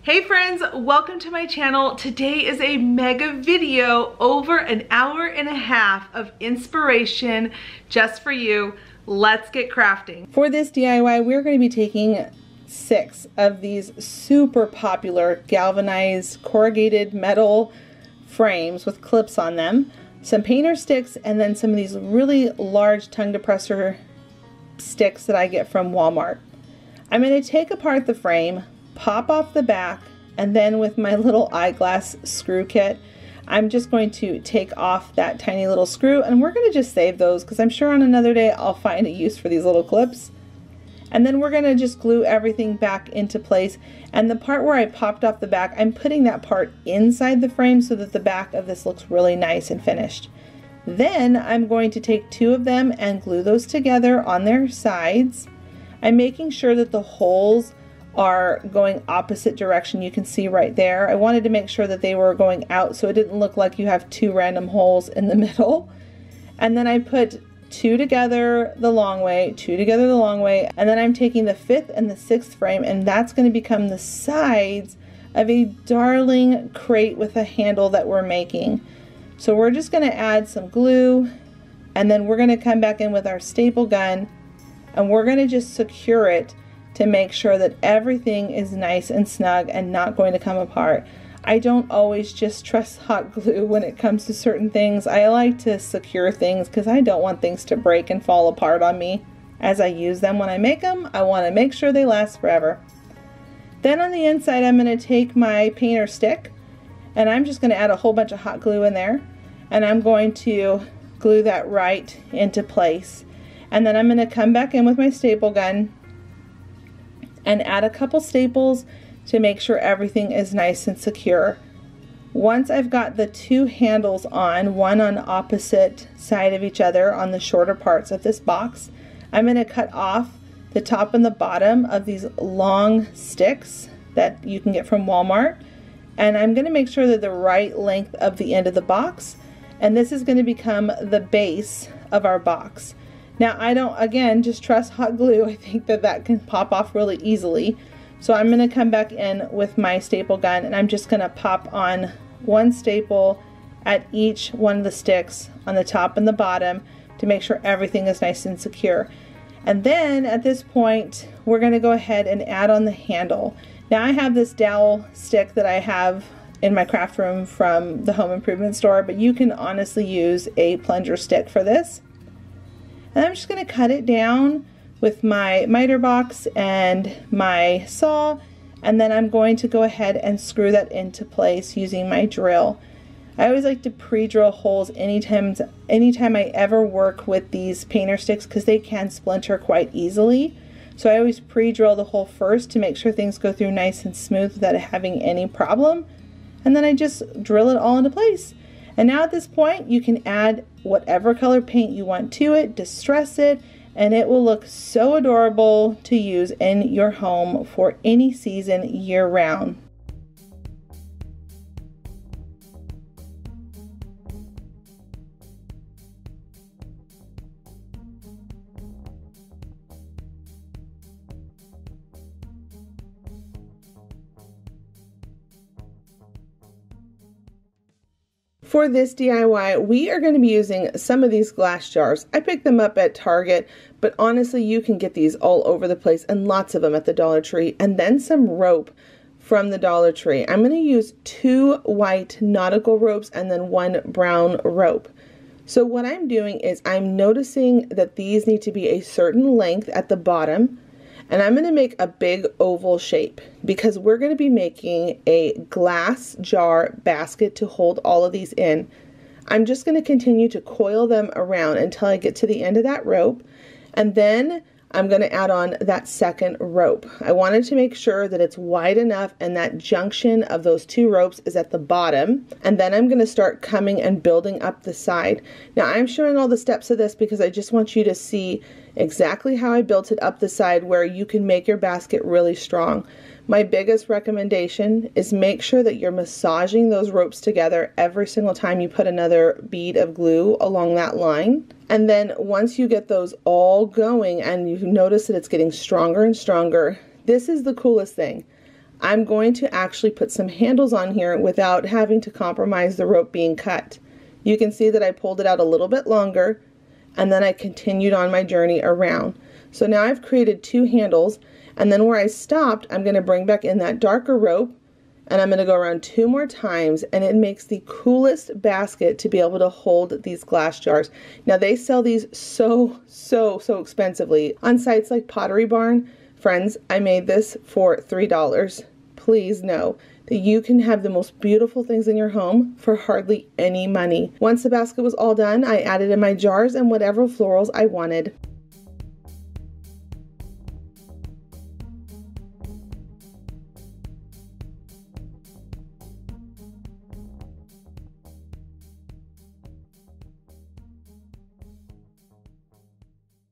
Hey friends, welcome to my channel. Today is a mega video, over an hour and a half of inspiration just for you. Let's get crafting. For this DIY, we're going to be taking 6 of these super popular galvanized corrugated metal frames with clips on them, some painter sticks, and then some of these really large tongue depressor sticks that I get from Walmart. I'm going to take apart the frame, pop off the back, and then with my little eyeglass screw kit, I'm just going to take off that tiny little screw, and we're going to just save those because I'm sure on another day I'll find a use for these little clips. And then we're going to just glue everything back into place. And the part where I popped off the back, I'm putting that part inside the frame so that the back of this looks really nice and finished. Then I'm going to take 2 of them and glue those together on their sides. I'm making sure that the holes are going opposite direction. You can see right there. I wanted to make sure that they were going out so it didn't look like you have 2 random holes in the middle. And then I put 2 together the long way, 2 together the long way, and then I'm taking the 5th and the 6th frame, and that's going to become the sides of a darling crate with a handle that we're making. So we're just going to add some glue, and then we're going to come back in with our staple gun, and we're going to just secure it to make sure that everything is nice and snug and not going to come apart. I don't always just trust hot glue when it comes to certain things. I like to secure things because I don't want things to break and fall apart on me as I use them. When I make them, I want to make sure they last forever. Then on the inside, I'm going to take my painter stick, and I'm just going to add a whole bunch of hot glue in there, and I'm going to glue that right into place. And then I'm going to come back in with my staple gun and add a couple staples to make sure everything is nice and secure. Once I've got the 2 handles on, one on opposite side of each other on the shorter parts of this box, I'm going to cut off the top and the bottom of these long sticks that you can get from Walmart, and I'm going to make sure that the right length of the end of the box, and this is going to become the base of our box. Now I don't, again, just trust hot glue. I think that that can pop off really easily. So I'm going to come back in with my staple gun, and I'm just going to pop on 1 staple at each one of the sticks on the top and the bottom to make sure everything is nice and secure. And then at this point, we're going to go ahead and add on the handle. Now I have this dowel stick that I have in my craft room from the home improvement store, but you can honestly use a plunger stick for this. And I'm just going to cut it down with my miter box and my saw, and then I'm going to go ahead and screw that into place using my drill. I always like to pre-drill holes anytime I ever work with these painter sticks because they can splinter quite easily. So I always pre-drill the hole first to make sure things go through nice and smooth without having any problem. And then I just drill it all into place. And now at this point, you can add whatever color paint you want to it, distress it, and it will look so adorable to use in your home for any season year round. For this DIY, we are going to be using some of these glass jars. I picked them up at Target, but honestly you can get these all over the place, and lots of them at the Dollar Tree, and then some rope from the Dollar Tree. I'm going to use 2 white nautical ropes and then 1 brown rope. So what I'm doing is I'm noticing that these need to be a certain length at the bottom, and I'm going to make a big oval shape because we're going to be making a glass jar basket to hold all of these in. I'm just going to continue to coil them around until I get to the end of that rope, and then I'm going to add on that 2nd rope. I wanted to make sure that it's wide enough and that junction of those 2 ropes is at the bottom, and then I'm going to start coming and building up the side. Now I'm showing all the steps of this because I just want you to see exactly how I built it up the side where you can make your basket really strong. My biggest recommendation is make sure that you're massaging those ropes together every single time you put another bead of glue along that line. And then once you get those all going and you notice that it's getting stronger and stronger, this is the coolest thing. I'm going to actually put some handles on here without having to compromise the rope being cut. You can see that I pulled it out a little bit longer, and then I continued on my journey around. So now I've created 2 handles, and then where I stopped, I'm going to bring back in that darker rope, and I'm going to go around 2 more times, and it makes the coolest basket to be able to hold these glass jars. Now they sell these so expensively on sites like Pottery Barn. Friends, I made this for $3. Please know that you can have the most beautiful things in your home for hardly any money. Once the basket was all done, I added in my jars and whatever florals I wanted.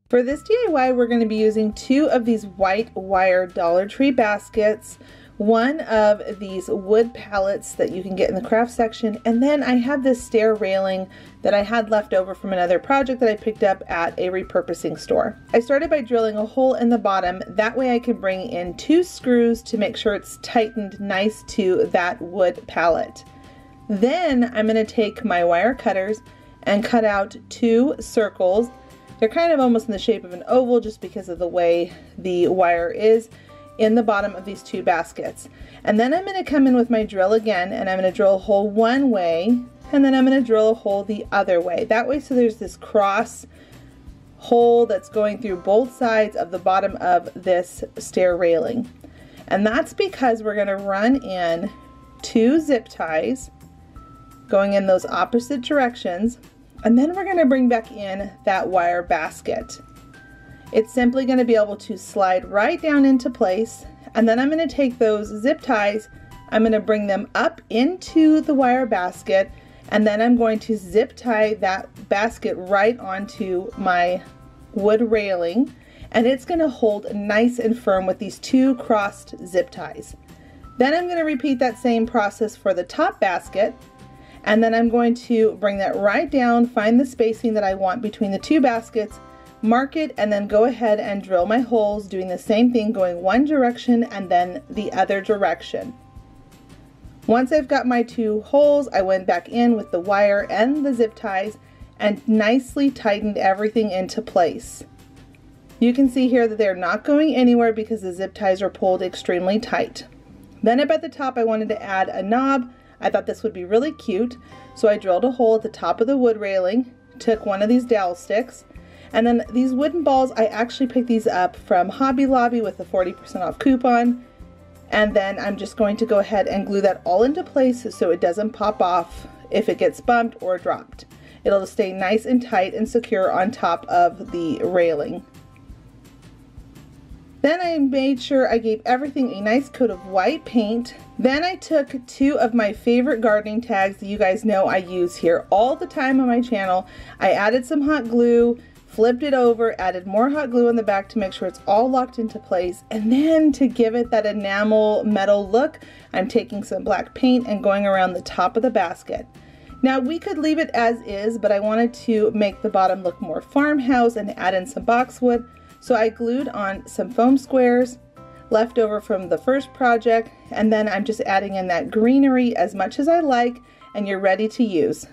For this DIY, we're going to be using 2 of these white wire Dollar Tree baskets, 1 of these wood pallets that you can get in the craft section, and then I have this stair railing that I had left over from another project that I picked up at a repurposing store. I started by drilling a hole in the bottom, that way I can bring in 2 screws to make sure it's tightened nice to that wood pallet. Then I'm going to take my wire cutters and cut out 2 circles. They're kind of almost in the shape of an oval just because of the way the wire is in the bottom of these 2 baskets. And then I'm going to come in with my drill again, and I'm going to drill a hole one way, and then I'm going to drill a hole the other way. That way, so there's this cross hole that's going through both sides of the bottom of this stair railing. And that's because we're going to run in 2 zip ties going in those opposite directions. And then we're going to bring back in that wire basket. It's simply going to be able to slide right down into place. And then I'm going to take those zip ties, I'm going to bring them up into the wire basket, and then I'm going to zip tie that basket right onto my wood railing. And it's going to hold nice and firm with these 2 crossed zip ties. Then I'm going to repeat that same process for the top basket. And then I'm going to bring that right down, find the spacing that I want between the 2 baskets, mark it, and then go ahead and drill my holes, doing the same thing, going one direction and then the other direction. Once I've got my 2 holes, I went back in with the wire and the zip ties and nicely tightened everything into place. You can see here that they're not going anywhere because the zip ties are pulled extremely tight. Then up at the top, I wanted to add a knob. I thought this would be really cute, so I drilled a hole at the top of the wood railing, took one of these dowel sticks, and then these wooden balls, I actually picked these up from Hobby Lobby with a 40% off coupon, and then I'm just going to go ahead and glue that all into place so it doesn't pop off if it gets bumped or dropped. It'll just stay nice and tight and secure on top of the railing. Then I made sure I gave everything a nice coat of white paint. Then I took 2 of my favorite gardening tags that you guys know I use here all the time on my channel. I added some hot glue, flipped it over, added more hot glue in the back to make sure it's all locked into place. And then to give it that enamel metal look, I'm taking some black paint and going around the top of the basket. Now we could leave it as is, but I wanted to make the bottom look more farmhouse and add in some boxwood. So I glued on some foam squares left over from the first project, and then I'm just adding in that greenery as much as I like, and you're ready to use.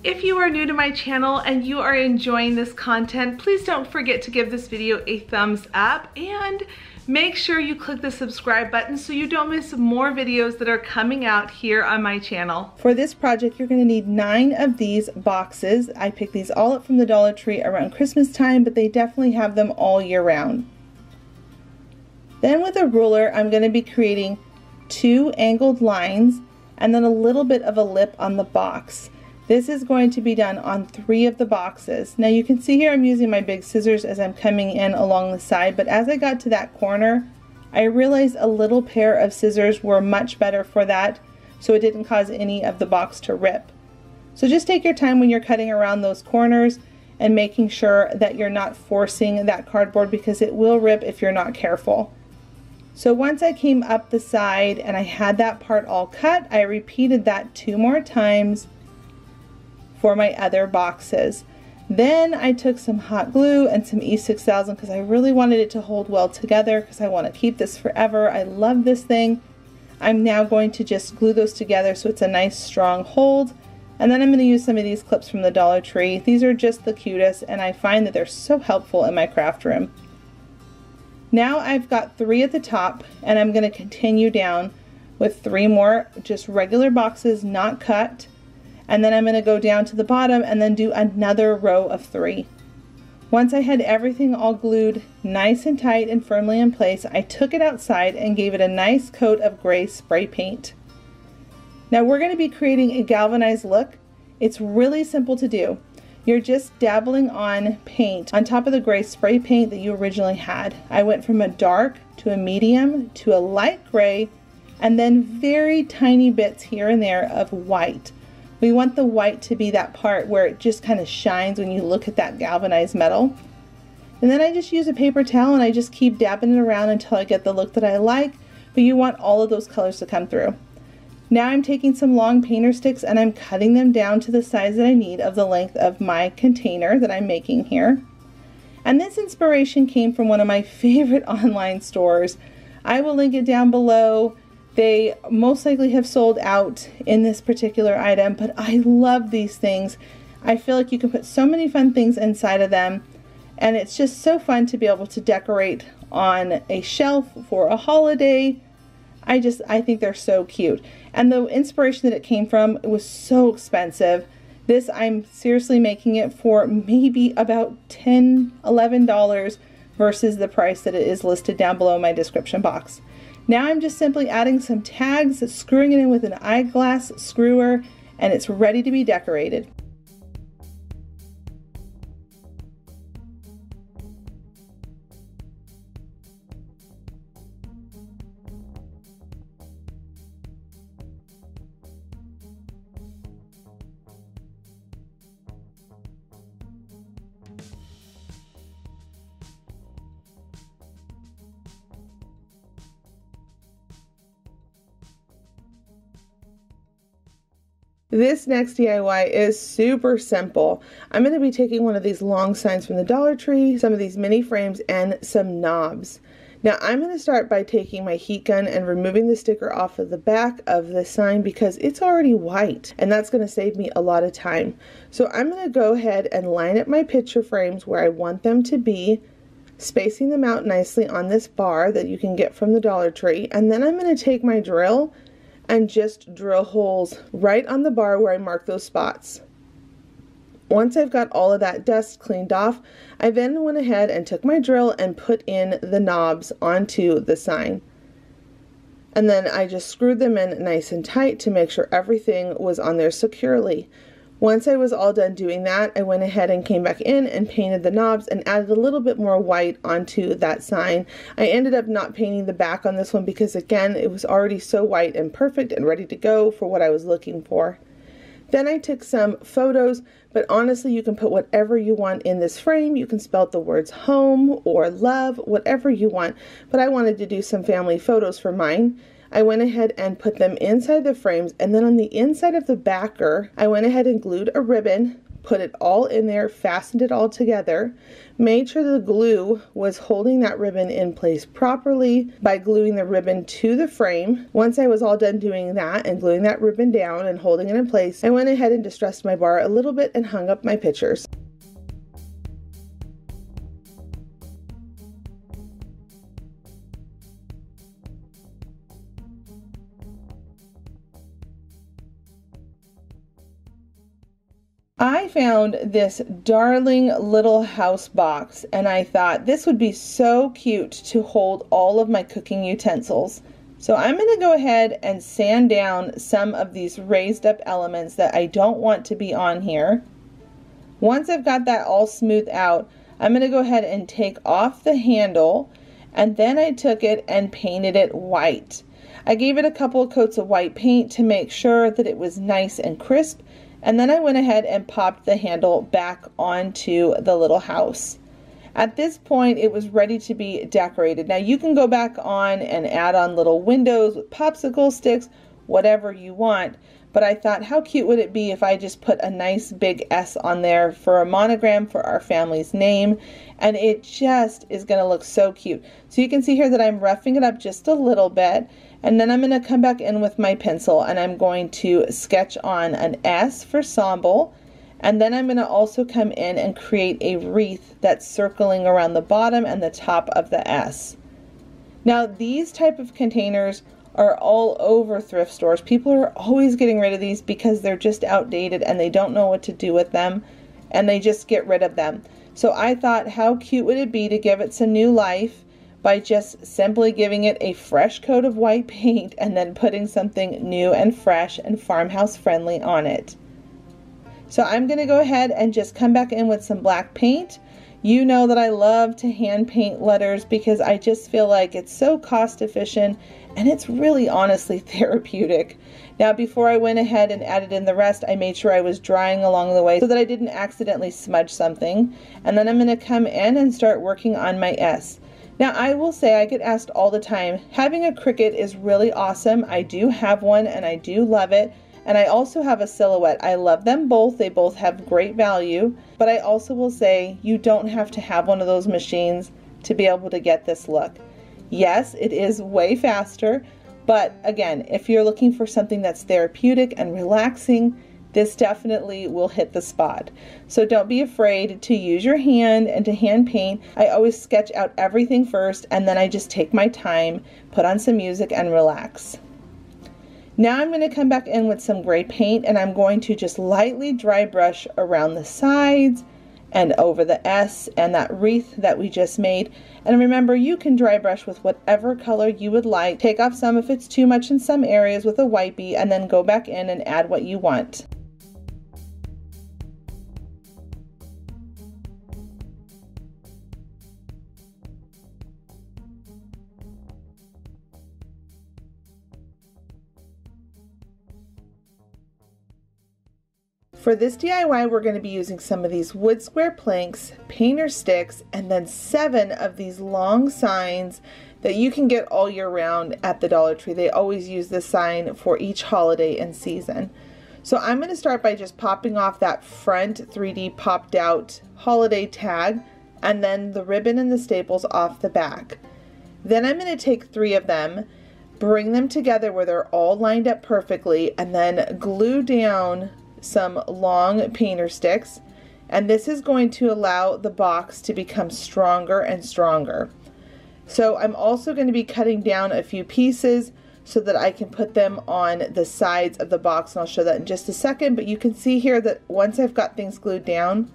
If you are new to my channel and you are enjoying this content, please don't forget to give this video a thumbs up and make sure you click the subscribe button so you don't miss more videos that are coming out here on my channel. For this project, you're going to need 9 of these boxes. I picked these all up from the Dollar Tree around Christmas time, but they definitely have them all year round. Then with a ruler, I'm going to be creating 2 angled lines and then a little bit of a lip on the box. This is going to be done on 3 of the boxes. Now you can see here I'm using my big scissors as I'm coming in along the side, but as I got to that corner, I realized a little pair of scissors were much better for that, so it didn't cause any of the box to rip. So just take your time when you're cutting around those corners and making sure that you're not forcing that cardboard because it will rip if you're not careful. So once I came up the side and I had that part all cut, I repeated that 2 more times for my other boxes. Then I took some hot glue and some E6000 because I really wanted it to hold well together because I want to keep this forever. I love this thing. I'm now going to just glue those together so it's a nice strong hold. And then I'm going to use some of these clips from the Dollar Tree. These are just the cutest and I find that they're so helpful in my craft room. Now I've got 3 at the top and I'm going to continue down with 3 more just regular boxes not cut. And then I'm going to go down to the bottom and then do another row of 3. Once I had everything all glued nice and tight and firmly in place, I took it outside and gave it a nice coat of gray spray paint. Now we're going to be creating a galvanized look. It's really simple to do. You're just dabbling on paint on top of the gray spray paint that you originally had. I went from a dark to a medium to a light gray and then very tiny bits here and there of white. We want the white to be that part where it just kind of shines when you look at that galvanized metal. And then I just use a paper towel and I just keep dabbing it around until I get the look that I like, but you want all of those colors to come through. Now I'm taking some long painter sticks and I'm cutting them down to the size that I need of the length of my container that I'm making here. And this inspiration came from one of my favorite online stores. I will link it down below. They most likely have sold out in this particular item, but I love these things. I feel like you can put so many fun things inside of them, and it's just so fun to be able to decorate on a shelf for a holiday. I think they're so cute. And the inspiration that it came from, it was so expensive. This, I'm seriously making it for maybe about $10, $11 versus the price that it is listed down below in my description box. Now I'm just simply adding some tags, screwing it in with an eyeglass screwer, and it's ready to be decorated. This next DIY is super simple. I'm going to be taking one of these long signs from the Dollar Tree, some of these mini frames, and some knobs. Now I'm going to start by taking my heat gun and removing the sticker off of the back of the sign because it's already white and that's going to save me a lot of time. So I'm going to go ahead and line up my picture frames where I want them to be, spacing them out nicely on this bar that you can get from the Dollar Tree, and then I'm going to take my drill and just drill holes right on the bar where I mark those spots. Once I've got all of that dust cleaned off, I then went ahead and took my drill and put in the knobs onto the sign. And then I just screwed them in nice and tight to make sure everything was on there securely. Once I was all done doing that, I went ahead and came back in and painted the knobs and added a little bit more white onto that sign. I ended up not painting the back on this one because again, it was already so white and perfect and ready to go for what I was looking for. Then I took some photos, but honestly you can put whatever you want in this frame. You can spell the words home or love, whatever you want, but I wanted to do some family photos for mine. I went ahead and put them inside the frames, and then on the inside of the backer, I went ahead and glued a ribbon, put it all in there, fastened it all together, made sure the glue was holding that ribbon in place properly by gluing the ribbon to the frame. Once I was all done doing that and gluing that ribbon down and holding it in place, I went ahead and distressed my bar a little bit and hung up my pictures. I found this darling little house box and I thought this would be so cute to hold all of my cooking utensils. So I'm going to go ahead and sand down some of these raised up elements that I don't want to be on here. Once I've got that all smoothed out, I'm going to go ahead and take off the handle, and then I took it and painted it white. I gave it a couple of coats of white paint to make sure that it was nice and crisp, And then I went ahead and popped the handle back onto the little house. At this point, it was ready to be decorated. Now you can go back on and add on little windows with popsicle sticks, whatever you want. But I thought, how cute would it be if I just put a nice big S on there for a monogram for our family's name? And it just is going to look so cute. So you can see here that I'm roughing it up just a little bit. And then I'm going to come back in with my pencil and I'm going to sketch on an S for Sonboul. And then I'm going to also come in and create a wreath that's circling around the bottom and the top of the S. Now these type of containers are all over thrift stores. People are always getting rid of these because they're just outdated and they don't know what to do with them and they just get rid of them. So I thought, how cute would it be to give it some new life by just simply giving it a fresh coat of white paint and then putting something new and fresh and farmhouse friendly on it. So I'm going to go ahead and just come back in with some black paint. You know that I love to hand paint letters because I just feel like it's so cost efficient and it's really honestly therapeutic. Now before I went ahead and added in the rest, I made sure I was drying along the way so that I didn't accidentally smudge something. And then I'm going to come in and start working on my S. Now I will say, I get asked all the time, having a Cricut is really awesome. I do have one and I do love it. And I also have a Silhouette. I love them both. They both have great value. But I also will say, you don't have to have one of those machines to be able to get this look. Yes, it is way faster. But again, if you're looking for something that's therapeutic and relaxing, this definitely will hit the spot. So don't be afraid to use your hand and to hand paint. I always sketch out everything first and then I just take my time, put on some music and relax. Now I'm going to come back in with some gray paint and I'm going to just lightly dry brush around the sides and over the S and that wreath that we just made. And remember, you can dry brush with whatever color you would like. Take off some if it's too much in some areas with a wipey and then go back in and add what you want. For this DIY, we're going to be using some of these wood square planks, painter sticks, and then 7 of these long signs that you can get all year round at the Dollar Tree. They always use this sign for each holiday and season. So I'm going to start by just popping off that front 3D popped out holiday tag and then the ribbon and the staples off the back. Then I'm going to take 3 of them, bring them together where they're all lined up perfectly, and then glue down some long painter sticks, and this is going to allow the box to become stronger and stronger. So I'm also going to be cutting down a few pieces so that I can put them on the sides of the box, and I'll show that in just a second. But you can see here that once I've got things glued down,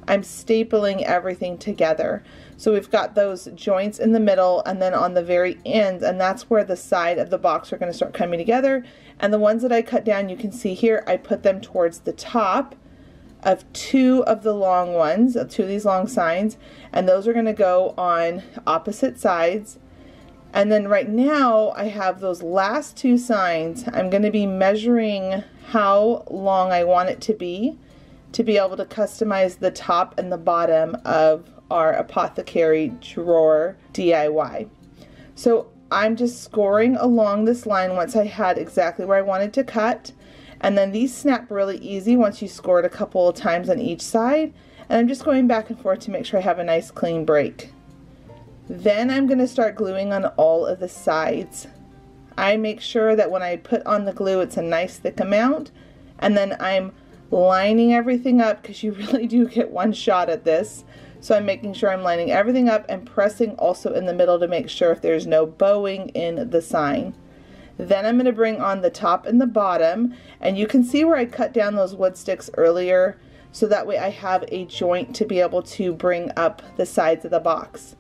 I'm stapling everything together. So we've got those joints in the middle and then on the very ends, and that's where the side of the box are going to start coming together. And the ones that I cut down, you can see here, I put them towards the top of 2 of the long ones, 2 of these long signs, and those are going to go on opposite sides. And then right now I have those last 2 signs. I'm going to be measuring how long I want it to be able to customize the top and the bottom of our apothecary drawer DIY. So I'm just scoring along this line once I had exactly where I wanted to cut, and then these snap really easy once you score it a couple of times on each side, and I'm just going back and forth to make sure I have a nice clean break. Then I'm going to start gluing on all of the sides. I make sure that when I put on the glue it's a nice thick amount, and then I'm lining everything up because you really do get one shot at this. So I'm making sure I'm lining everything up and pressing also in the middle to make sure if there's no bowing in the sign. Then I'm going to bring on the top and the bottom, and you can see where I cut down those wood sticks earlier, so that way I have a joint to be able to bring up the sides of the box.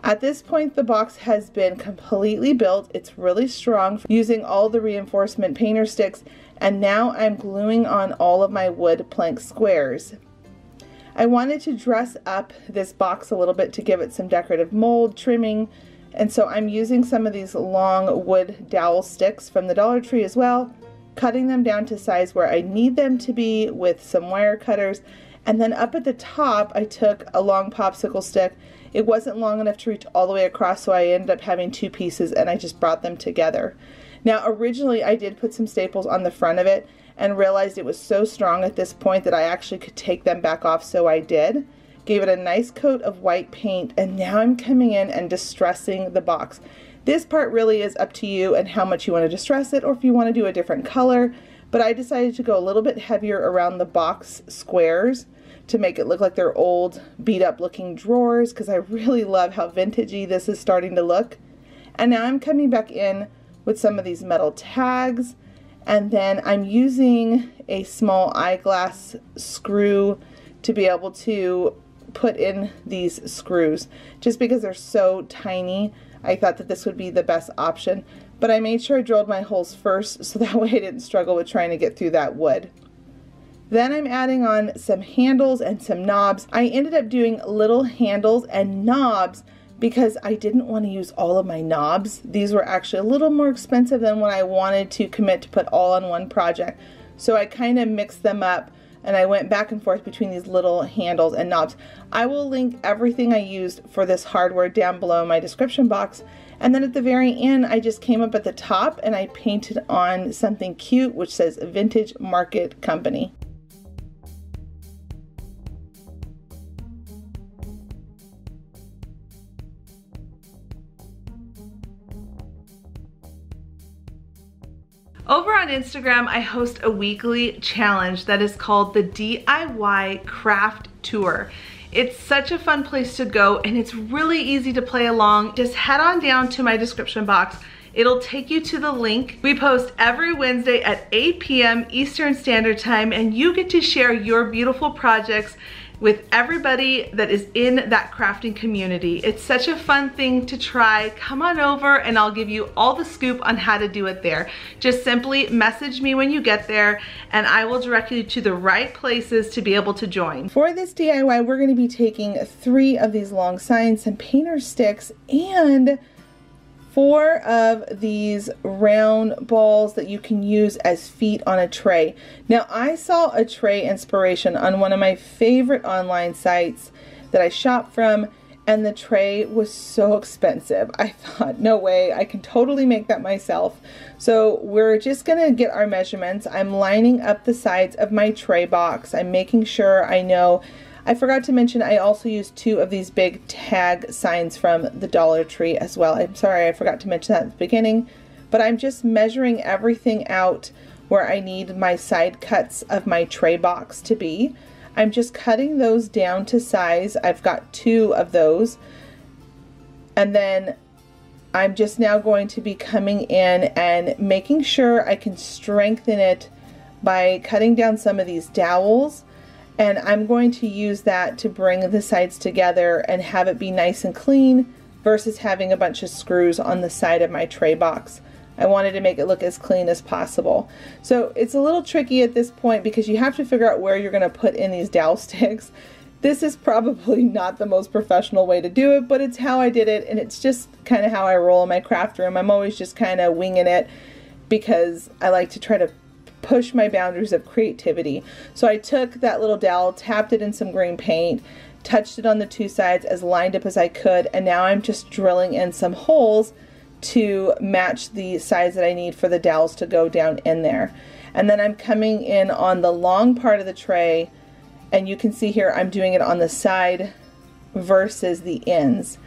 At this point the box has been completely built. It's really strong using all the reinforcement painter sticks, and now I'm gluing on all of my wood plank squares. I wanted to dress up this box a little bit to give it some decorative mold trimming, and so I'm using some of these long wood dowel sticks from the Dollar Tree as well, cutting them down to size where I need them to be with some wire cutters. And then up at the top, I took a long popsicle stick. It wasn't long enough to reach all the way across, so I ended up having two pieces, and I just brought them together. Now, originally I did put some staples on the front of it and realized it was so strong at this point that I actually could take them back off, so I did. Gave it a nice coat of white paint, and now I'm coming in and distressing the box. This part really is up to you and how much you want to distress it, or if you want to do a different color, but I decided to go a little bit heavier around the box squares to make it look like they're old, beat up looking drawers, because I really love how vintagey this is starting to look. And now I'm coming back in with some of these metal tags, and then I'm using a small eyeglass screw to be able to put in these screws. Just because they're so tiny, I thought that this would be the best option, but I made sure I drilled my holes first so that way I didn't struggle with trying to get through that wood. Then I'm adding on some handles and some knobs. I ended up doing little handles and knobs because I didn't want to use all of my knobs. These were actually a little more expensive than what I wanted to commit to put all on one project. So I kind of mixed them up, and I went back and forth between these little handles and knobs. I will link everything I used for this hardware down below in my description box. And then at the very end, I just came up at the top and I painted on something cute which says Vintage Market Company. Over on Instagram, I host a weekly challenge that is called the DIY Craft Tour. It's such a fun place to go, and it's really easy to play along. Just head on down to my description box. It'll take you to the link. We post every Wednesday at 8 p.m. Eastern Standard Time, and you get to share your beautiful projects with everybody that is in that crafting community. It's such a fun thing to try. Come on over and I'll give you all the scoop on how to do it there. Just simply message me when you get there and I will direct you to the right places to be able to join. For this DIY, we're gonna be taking 3 of these long signs, some painter sticks, and 4 of these round balls that you can use as feet on a tray. Now, I saw a tray inspiration on one of my favorite online sites that I shop from, and the tray was so expensive. I thought, no way, I can totally make that myself. So we're just gonna get our measurements. I'm lining up the sides of my tray box. I'm making sure I know. I forgot to mention I also used 2 of these big tag signs from the Dollar Tree as well. I'm sorry I forgot to mention that at the beginning, but I'm just measuring everything out where I need my side cuts of my tray box to be. I'm just cutting those down to size. I've got 2 of those, and then I'm just now going to be coming in and making sure I can strengthen it by cutting down some of these dowels. And I'm going to use that to bring the sides together and have it be nice and clean versus having a bunch of screws on the side of my tray box. I wanted to make it look as clean as possible. So it's a little tricky at this point because you have to figure out where you're going to put in these dowel sticks. This is probably not the most professional way to do it, but it's how I did it, and it's just kind of how I roll in my craft room. I'm always just kind of winging it because I like to try to push my boundaries of creativity. So I took that little dowel, tapped it in some green paint, touched it on the 2 sides as lined up as I could, and now I'm just drilling in some holes to match the size that I need for the dowels to go down in there. And then I'm coming in on the long part of the tray, and you can see here I'm doing it on the side versus the ends.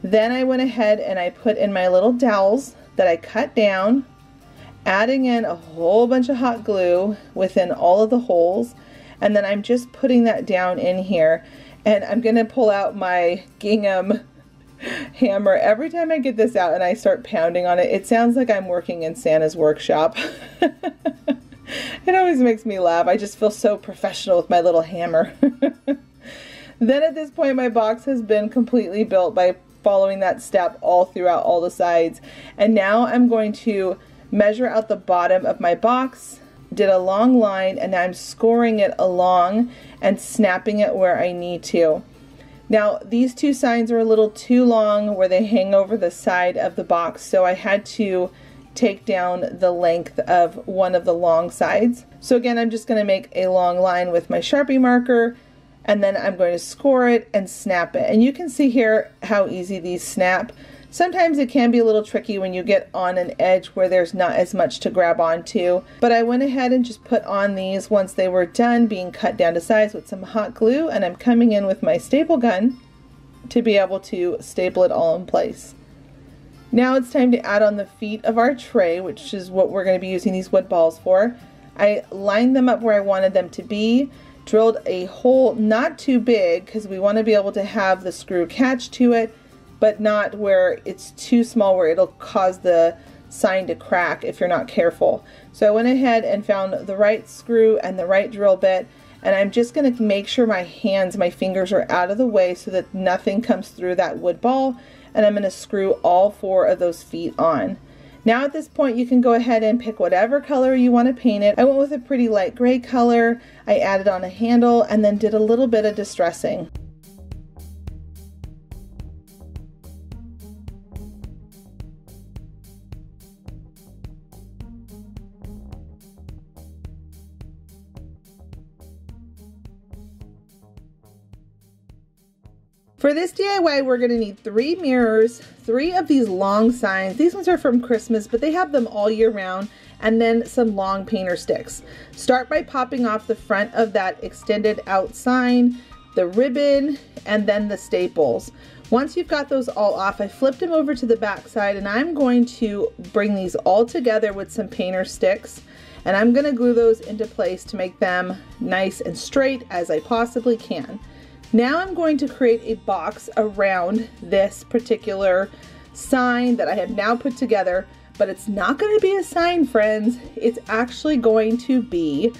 Then I went ahead and I put in my little dowels that I cut down, adding in a whole bunch of hot glue within all of the holes, and then I'm just putting that down in here, and I'm gonna pull out my gingham hammer. Every time I get this out and I start pounding on it, it sounds like I'm working in Santa's workshop. It always makes me laugh. I just feel so professional with my little hammer. Then at this point my box has been completely built by following that step all throughout all the sides, and now I'm going to measure out the bottom of my box, did a long line, and now I'm scoring it along and snapping it where I need to. Now these 2 signs are a little too long where they hang over the side of the box, so I had to take down the length of one of the long sides. So again, I'm just going to make a long line with my Sharpie marker, and then I'm going to score it and snap it. And you can see here how easy these snap. Sometimes it can be a little tricky when you get on an edge where there's not as much to grab onto, but I went ahead and just put on these once they were done being cut down to size with some hot glue, and I'm coming in with my staple gun to be able to staple it all in place. Now it's time to add on the feet of our tray, which is what we're going to be using these wood balls for. I lined them up where I wanted them to be, drilled a hole not too big because we want to be able to have the screw catch to it, but not where it's too small where it'll cause the sign to crack if you're not careful. So I went ahead and found the right screw and the right drill bit, and I'm just going to make sure my fingers are out of the way so that nothing comes through that wood ball, and I'm going to screw all 4 of those feet on. Now at this point you can go ahead and pick whatever color you want to paint it. I went with a pretty light gray color. I added on a handle and then did a little bit of distressing. For this DIY, we're going to need 3 mirrors, 3 of these long signs. These ones are from Christmas, but they have them all year round, and then some long painter sticks. Start by popping off the front of that extended out sign, the ribbon, and then the staples. Once you've got those all off, I flipped them over to the back side, and I'm going to bring these all together with some painter sticks, and I'm going to glue those into place to make them nice and straight as I possibly can. Now I'm going to create a box around this particular sign that I have now put together, but it's not going to be a sign, friends. It's actually going to be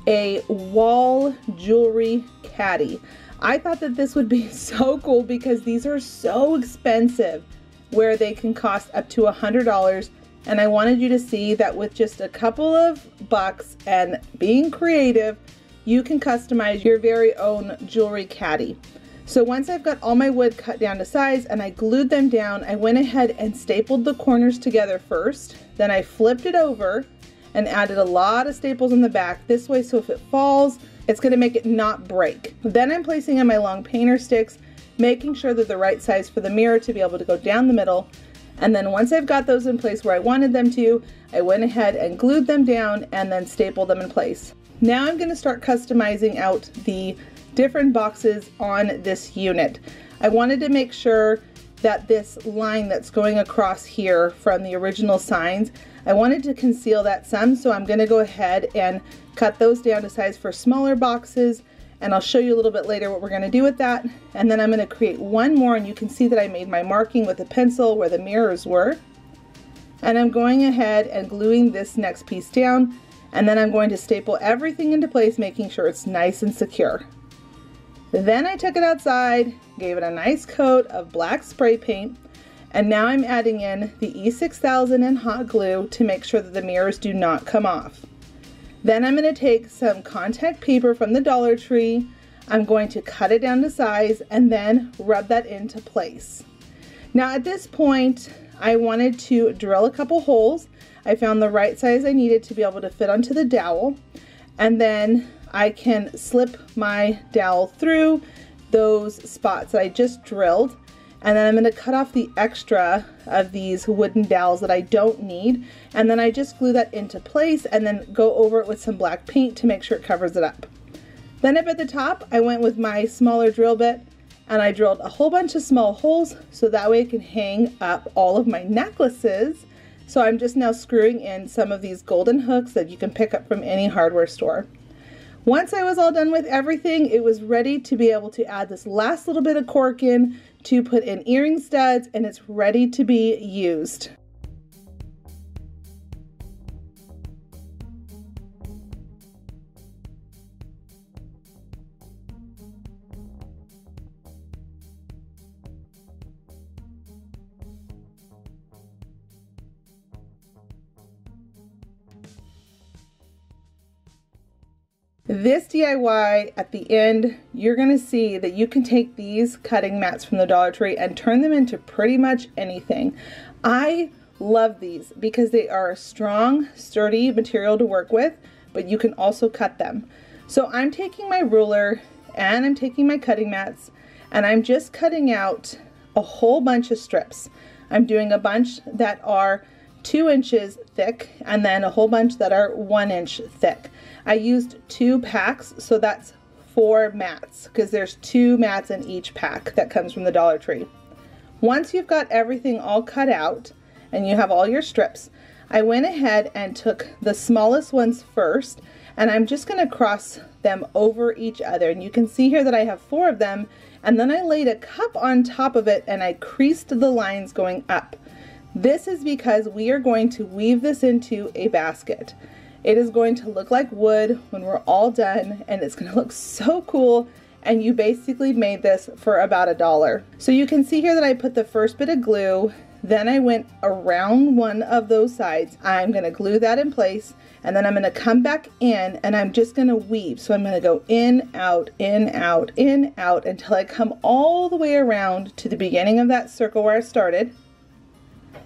a wall jewelry caddy. I thought that this would be so cool because these are so expensive, where they can cost up to $100, and I wanted you to see that with just a couple of bucks and being creative, you can customize your very own jewelry caddy. So once I've got all my wood cut down to size and I glued them down, I went ahead and stapled the corners together first. Then I flipped it over and added a lot of staples in the back this way, so if it falls, it's going to make it not break. Then I'm placing in my long painter sticks, making sure they're the right size for the mirror to be able to go down the middle. And then once I've got those in place where I wanted them to, I went ahead and glued them down and then stapled them in place. Now I'm going to start customizing out the different boxes on this unit. I wanted to make sure that this line that's going across here from the original signs, I wanted to conceal that some, so I'm going to go ahead and cut those down to size for smaller boxes, and I'll show you a little bit later what we're going to do with that. And then I'm going to create one more, and you can see that I made my marking with a pencil where the mirrors were. And I'm going ahead and gluing this next piece down, and then I'm going to staple everything into place, making sure it's nice and secure. Then I took it outside, gave it a nice coat of black spray paint, and now I'm adding in the E6000 and hot glue to make sure that the mirrors do not come off. Then I'm going to take some contact paper from the Dollar Tree, I'm going to cut it down to size and then rub that into place. Now at this point, I wanted to drill a couple holes. I found the right size I needed to be able to fit onto the dowel, and then I can slip my dowel through those spots that I just drilled, and then I'm going to cut off the extra of these wooden dowels that I don't need, and then I just glue that into place and then go over it with some black paint to make sure it covers it up. Then up at the top, I went with my smaller drill bit and I drilled a whole bunch of small holes so that way I can hang up all of my necklaces. So I'm just now screwing in some of these golden hooks that you can pick up from any hardware store. Once I was all done with everything, it was ready to be able to add this last little bit of cork in to put in earring studs, and it's ready to be used. This DIY, at the end, you're going to see that you can take these cutting mats from the Dollar Tree and turn them into pretty much anything. I love these because they are a strong, sturdy material to work with, but you can also cut them. So I'm taking my ruler and I'm taking my cutting mats and I'm just cutting out a whole bunch of strips. I'm doing a bunch that are 2 inches thick and then a whole bunch that are 1 inch thick. I used 2 packs, so that's 4 mats because there's 2 mats in each pack that comes from the Dollar Tree. Once you've got everything all cut out and you have all your strips, I went ahead and took the smallest ones first and I'm just going to cross them over each other. And you can see here that I have 4 of them, and then I laid a cup on top of it and I creased the lines going up. This is because we are going to weave this into a basket. It is going to look like wood when we're all done, and it's going to look so cool, and you basically made this for about $1. So you can see here that I put the first bit of glue, then I went around one of those sides. I'm going to glue that in place, and then I'm going to come back in and I'm just going to weave. So I'm going to go in, out, in, out, in, out until I come all the way around to the beginning of that circle where I started.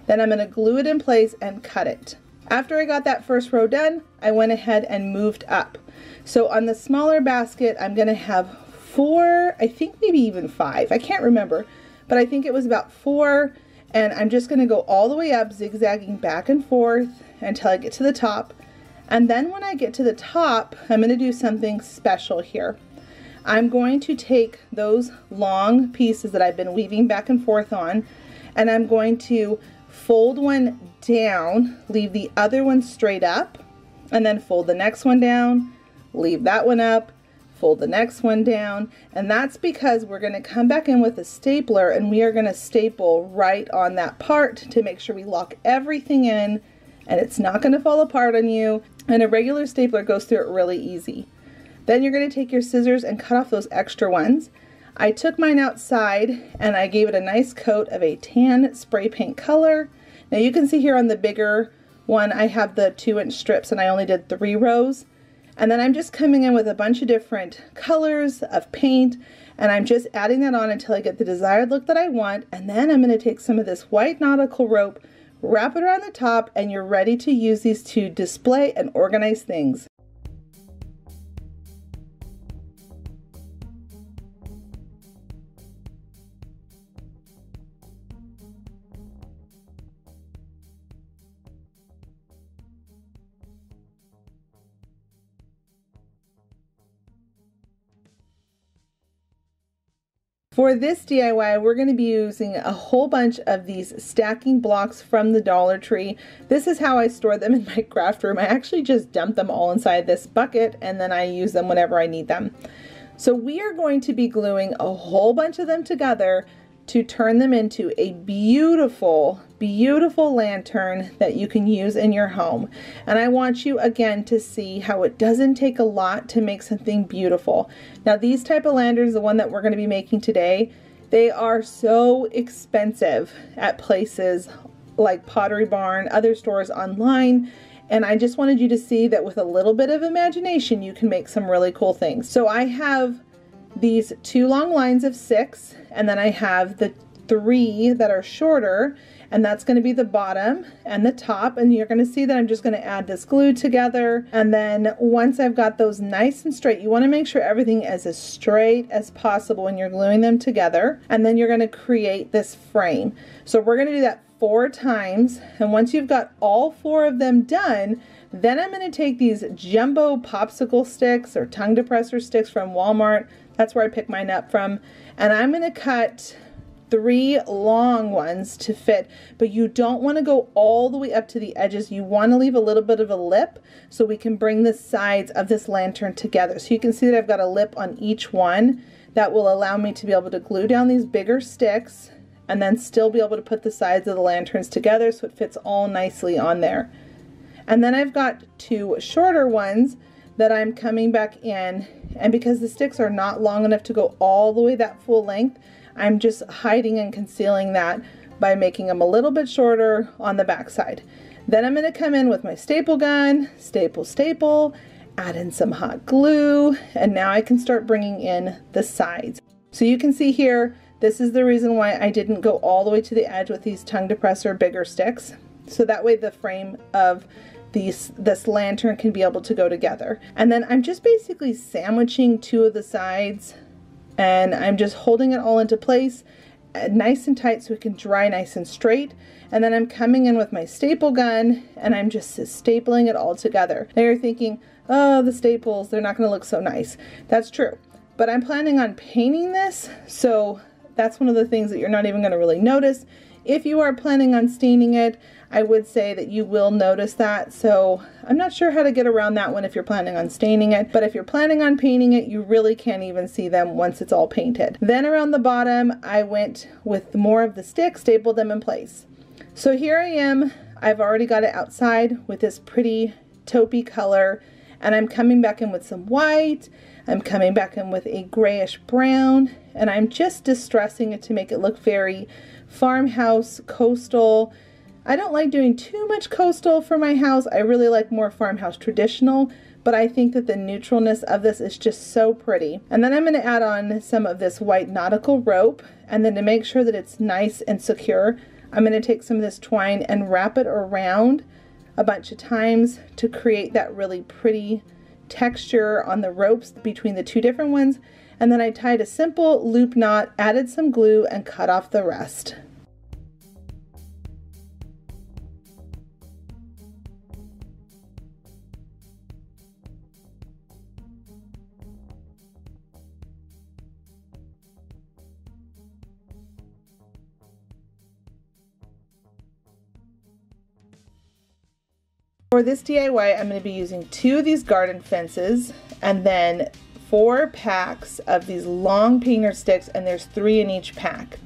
Then I'm going to glue it in place and cut it. After I got that first row done, I went ahead and moved up. So on the smaller basket, I'm going to have 4, I think maybe even 5. I can't remember, but I think it was about 4. And I'm just going to go all the way up, zigzagging back and forth until I get to the top. And then when I get to the top, I'm going to do something special here. I'm going to take those long pieces that I've been weaving back and forth on, and I'm going to fold one down, leave the other one straight up, and then fold the next one down, leave that one up, fold the next one down. And that's because we're going to come back in with a stapler and we are going to staple right on that part to make sure we lock everything in and it's not going to fall apart on you. And a regular stapler goes through it really easy. Then you're going to take your scissors and cut off those extra ones. I took mine outside and I gave it a nice coat of a tan spray paint color. Now you can see here on the bigger one I have the 2-inch strips and I only did 3 rows. And then I'm just coming in with a bunch of different colors of paint and I'm just adding that on until I get the desired look that I want. And then I'm going to take some of this white nautical rope, wrap it around the top, and you're ready to use these to display and organize things. For this DIY, we're going to be using a whole bunch of these stacking blocks from the Dollar Tree. This is how I store them in my craft room. I actually just dump them all inside this bucket and then I use them whenever I need them. So we are going to be gluing a whole bunch of them together to turn them into a beautiful, beautiful lantern that you can use in your home. And I want you again to see how it doesn't take a lot to make something beautiful. Now these type of lanterns, the one that we're going to be making today, they are so expensive at places like Pottery Barn, other stores online. And I just wanted you to see that with a little bit of imagination, you can make some really cool things. So I have these 2 long lines of 6, and then I have the 3 that are shorter, and that's going to be the bottom and the top. And you're going to see that I'm just going to add this glue together. And then once I've got those nice and straight, you want to make sure everything is as straight as possible when you're gluing them together. And then you're going to create this frame. So we're going to do that 4 times. And once you've got all 4 of them done, then I'm going to take these jumbo popsicle sticks or tongue depressor sticks from Walmart. That's where I pick mine up from. And I'm going to cut 3 long ones to fit, but you don't want to go all the way up to the edges. You want to leave a little bit of a lip so we can bring the sides of this lantern together. So you can see that I've got a lip on each one that will allow me to be able to glue down these bigger sticks and then still be able to put the sides of the lanterns together so it fits all nicely on there. And then I've got 2 shorter ones that I'm coming back in, and because the sticks are not long enough to go all the way that full length, I'm just hiding and concealing that by making them a little bit shorter on the back side. Then I'm going to come in with my staple gun, staple, add in some hot glue, and now I can start bringing in the sides. So you can see here, this is the reason why I didn't go all the way to the edge with these tongue depressor bigger sticks. So that way the frame of this lantern can be able to go together. And then I'm just basically sandwiching two of the sides, and I'm just holding it all into place nice and tight so it can dry nice and straight. And then I'm coming in with my staple gun and I'm just stapling it all together. Now you're thinking, oh, the staples, they're not going to look so nice. That's true. But I'm planning on painting this, so that's one of the things that you're not even going to really notice. If you are planning on staining it, I would say that you will notice that. So I'm not sure how to get around that one if you're planning on staining it. But if you're planning on painting it, you really can't even see them once it's all painted. Then around the bottom, I went with more of the sticks, stapled them in place. So here I am. I've already got it outside with this pretty taupey color. And I'm coming back in with some white. I'm coming back in with a grayish brown. And I'm just distressing it to make it look very farmhouse, coastal. I don't like doing too much coastal for my house. I really like more farmhouse traditional, but I think that the neutralness of this is just so pretty. And then I'm going to add on some of this white nautical rope, and then to make sure that it's nice and secure, I'm going to take some of this twine and wrap it around a bunch of times to create that really pretty texture on the ropes between the two different ones. And then I tied a simple loop knot, added some glue, and cut off the rest. For this DIY, I'm going to be using 2 of these garden fences and then 4 packs of these long painter sticks, and there's 3 in each pack.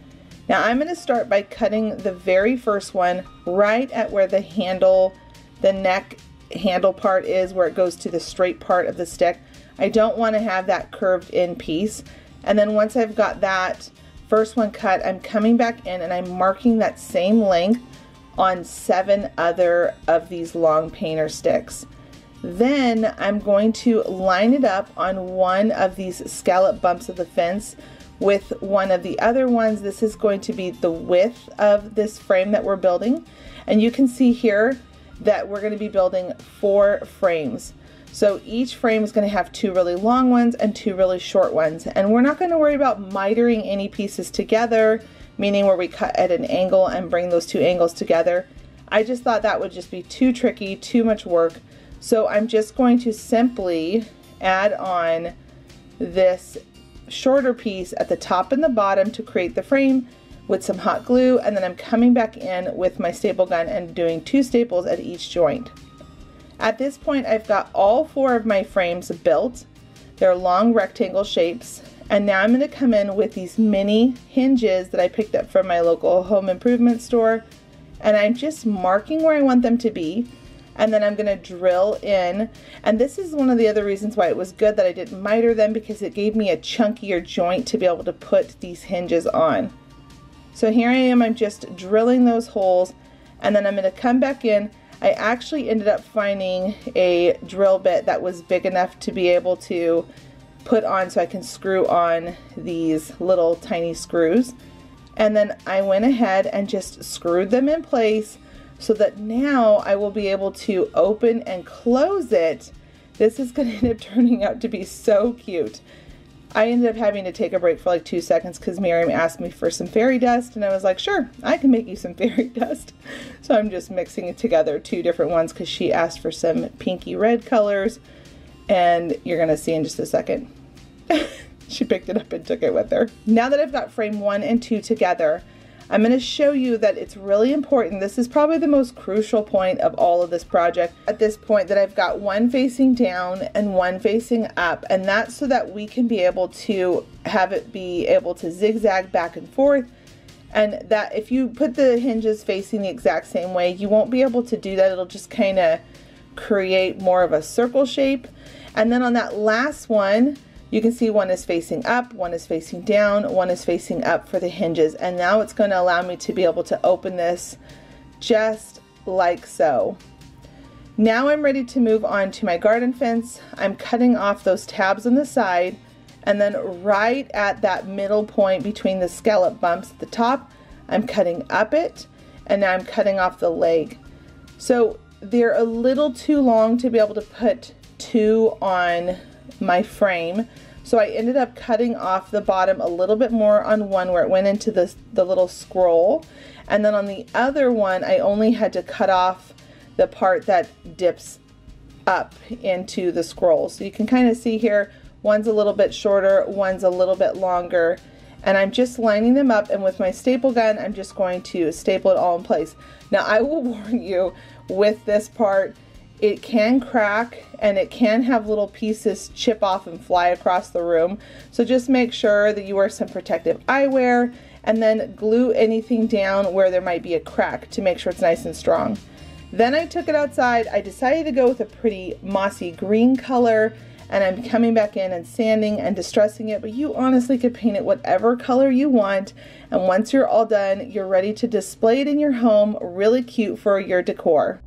Now I'm going to start by cutting the very first one right at where the handle, the neck handle part is, where it goes to the straight part of the stick. I don't want to have that curved in piece. And then once I've got that first one cut, I'm coming back in and I'm marking that same length on 7 other of these long painter sticks. Then I'm going to line it up on one of these scallop bumps of the fence with one of the other ones. This is going to be the width of this frame that we're building. And you can see here that we're going to be building 4 frames. So each frame is going to have 2 really long ones and 2 really short ones. And we're not going to worry about mitering any pieces together, meaning where we cut at an angle and bring those 2 angles together. I just thought that would just be too tricky, too much work. So I'm just going to simply add on this shorter piece at the top and the bottom to create the frame with some hot glue, and then I'm coming back in with my staple gun and doing 2 staples at each joint. At this point, I've got all 4 of my frames built. They're long rectangle shapes. And now I'm going to come in with these mini hinges that I picked up from my local home improvement store. And I'm just marking where I want them to be. And then I'm going to drill in. And this is one of the other reasons why it was good that I didn't miter them, because it gave me a chunkier joint to be able to put these hinges on. So here I am, I'm just drilling those holes. And then I'm going to come back in. I actually ended up finding a drill bit that was big enough to be able to put on so I can screw on these little tiny screws. And then I went ahead and just screwed them in place so that now I will be able to open and close it. This is going to end up turning out to be so cute. I ended up having to take a break for like 2 seconds because Miriam asked me for some fairy dust, and I was like, sure, I can make you some fairy dust. So I'm just mixing it together, 2 different ones, because she asked for some pinky red colors, and you're going to see in just a second. She picked it up and took it with her. Now that I've got frame 1 and 2 together, I'm going to show you that it's really important. This is probably the most crucial point of all of this project at this point, that I've got one facing down and one facing up, and that's so that we can be able to have it be able to zigzag back and forth, and that if you put the hinges facing the exact same way, you won't be able to do that. It'll just kind of create more of a circle shape. And then on that last one, you can see one is facing up, one is facing down, one is facing up for the hinges. And now it's going to allow me to be able to open this just like so. Now I'm ready to move on to my garden fence. I'm cutting off those tabs on the side, and then right at that middle point between the scallop bumps at the top, I'm cutting up it, and now I'm cutting off the leg. So they're a little too long to be able to put 2 on my frame. So I ended up cutting off the bottom a little bit more on one where it went into the little scroll. And then on the other one, I only had to cut off the part that dips up into the scroll. So you can kind of see here, one's a little bit shorter, one's a little bit longer. And I'm just lining them up, and with my staple gun, I'm just going to staple it all in place. Now I will warn you, with this part, it can crack and it can have little pieces chip off and fly across the room. So just make sure that you wear some protective eyewear, and then glue anything down where there might be a crack to make sure it's nice and strong. Then I took it outside. I decided to go with a pretty mossy green color, and I'm coming back in and sanding and distressing it, but you honestly could paint it whatever color you want. And once you're all done, you're ready to display it in your home, really cute for your decor.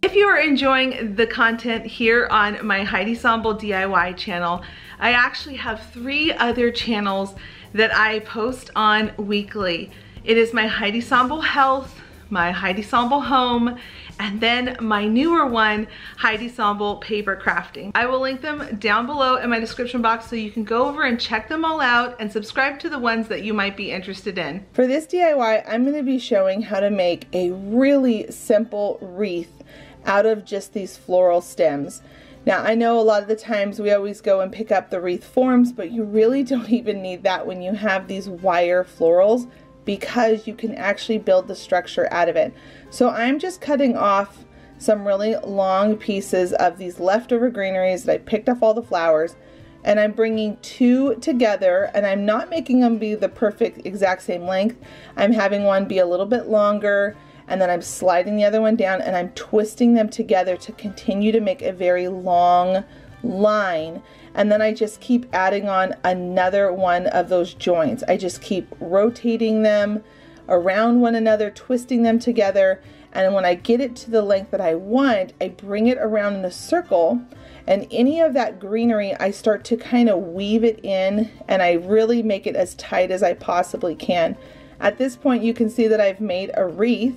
If you are enjoying the content here on my Heidi Sonboul DIY channel, I actually have 3 other channels that I post on weekly. It is my Heidi Sonboul Health, my Heidi Sonboul Home, and then my newer one, Heidi Sonboul Paper Crafting. I will link them down below in my description box so you can go over and check them all out and subscribe to the ones that you might be interested in. For this DIY, I'm going to be showing how to make a really simple wreath out of just these floral stems. Now I know a lot of the times we always go and pick up the wreath forms, but you really don't even need that when you have these wire florals, because you can actually build the structure out of it. So I'm just cutting off some really long pieces of these leftover greeneries that I picked off all the flowers, and I'm bringing 2 together, and I'm not making them be the perfect exact same length. I'm having one be a little bit longer, and then I'm sliding the other one down, and I'm twisting them together to continue to make a very long line. And then I just keep adding on another one of those joints. I just keep rotating them around one another, twisting them together, and when I get it to the length that I want, I bring it around in a circle, and any of that greenery I start to kind of weave it in, and I really make it as tight as I possibly can. At this point you can see that I've made a wreath,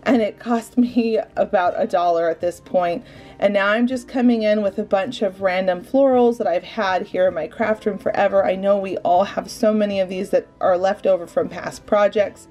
and it cost me about $1 at this point. And now I'm just coming in with a bunch of random florals that I've had here in my craft room forever. I know we all have so many of these that are left over from past projects,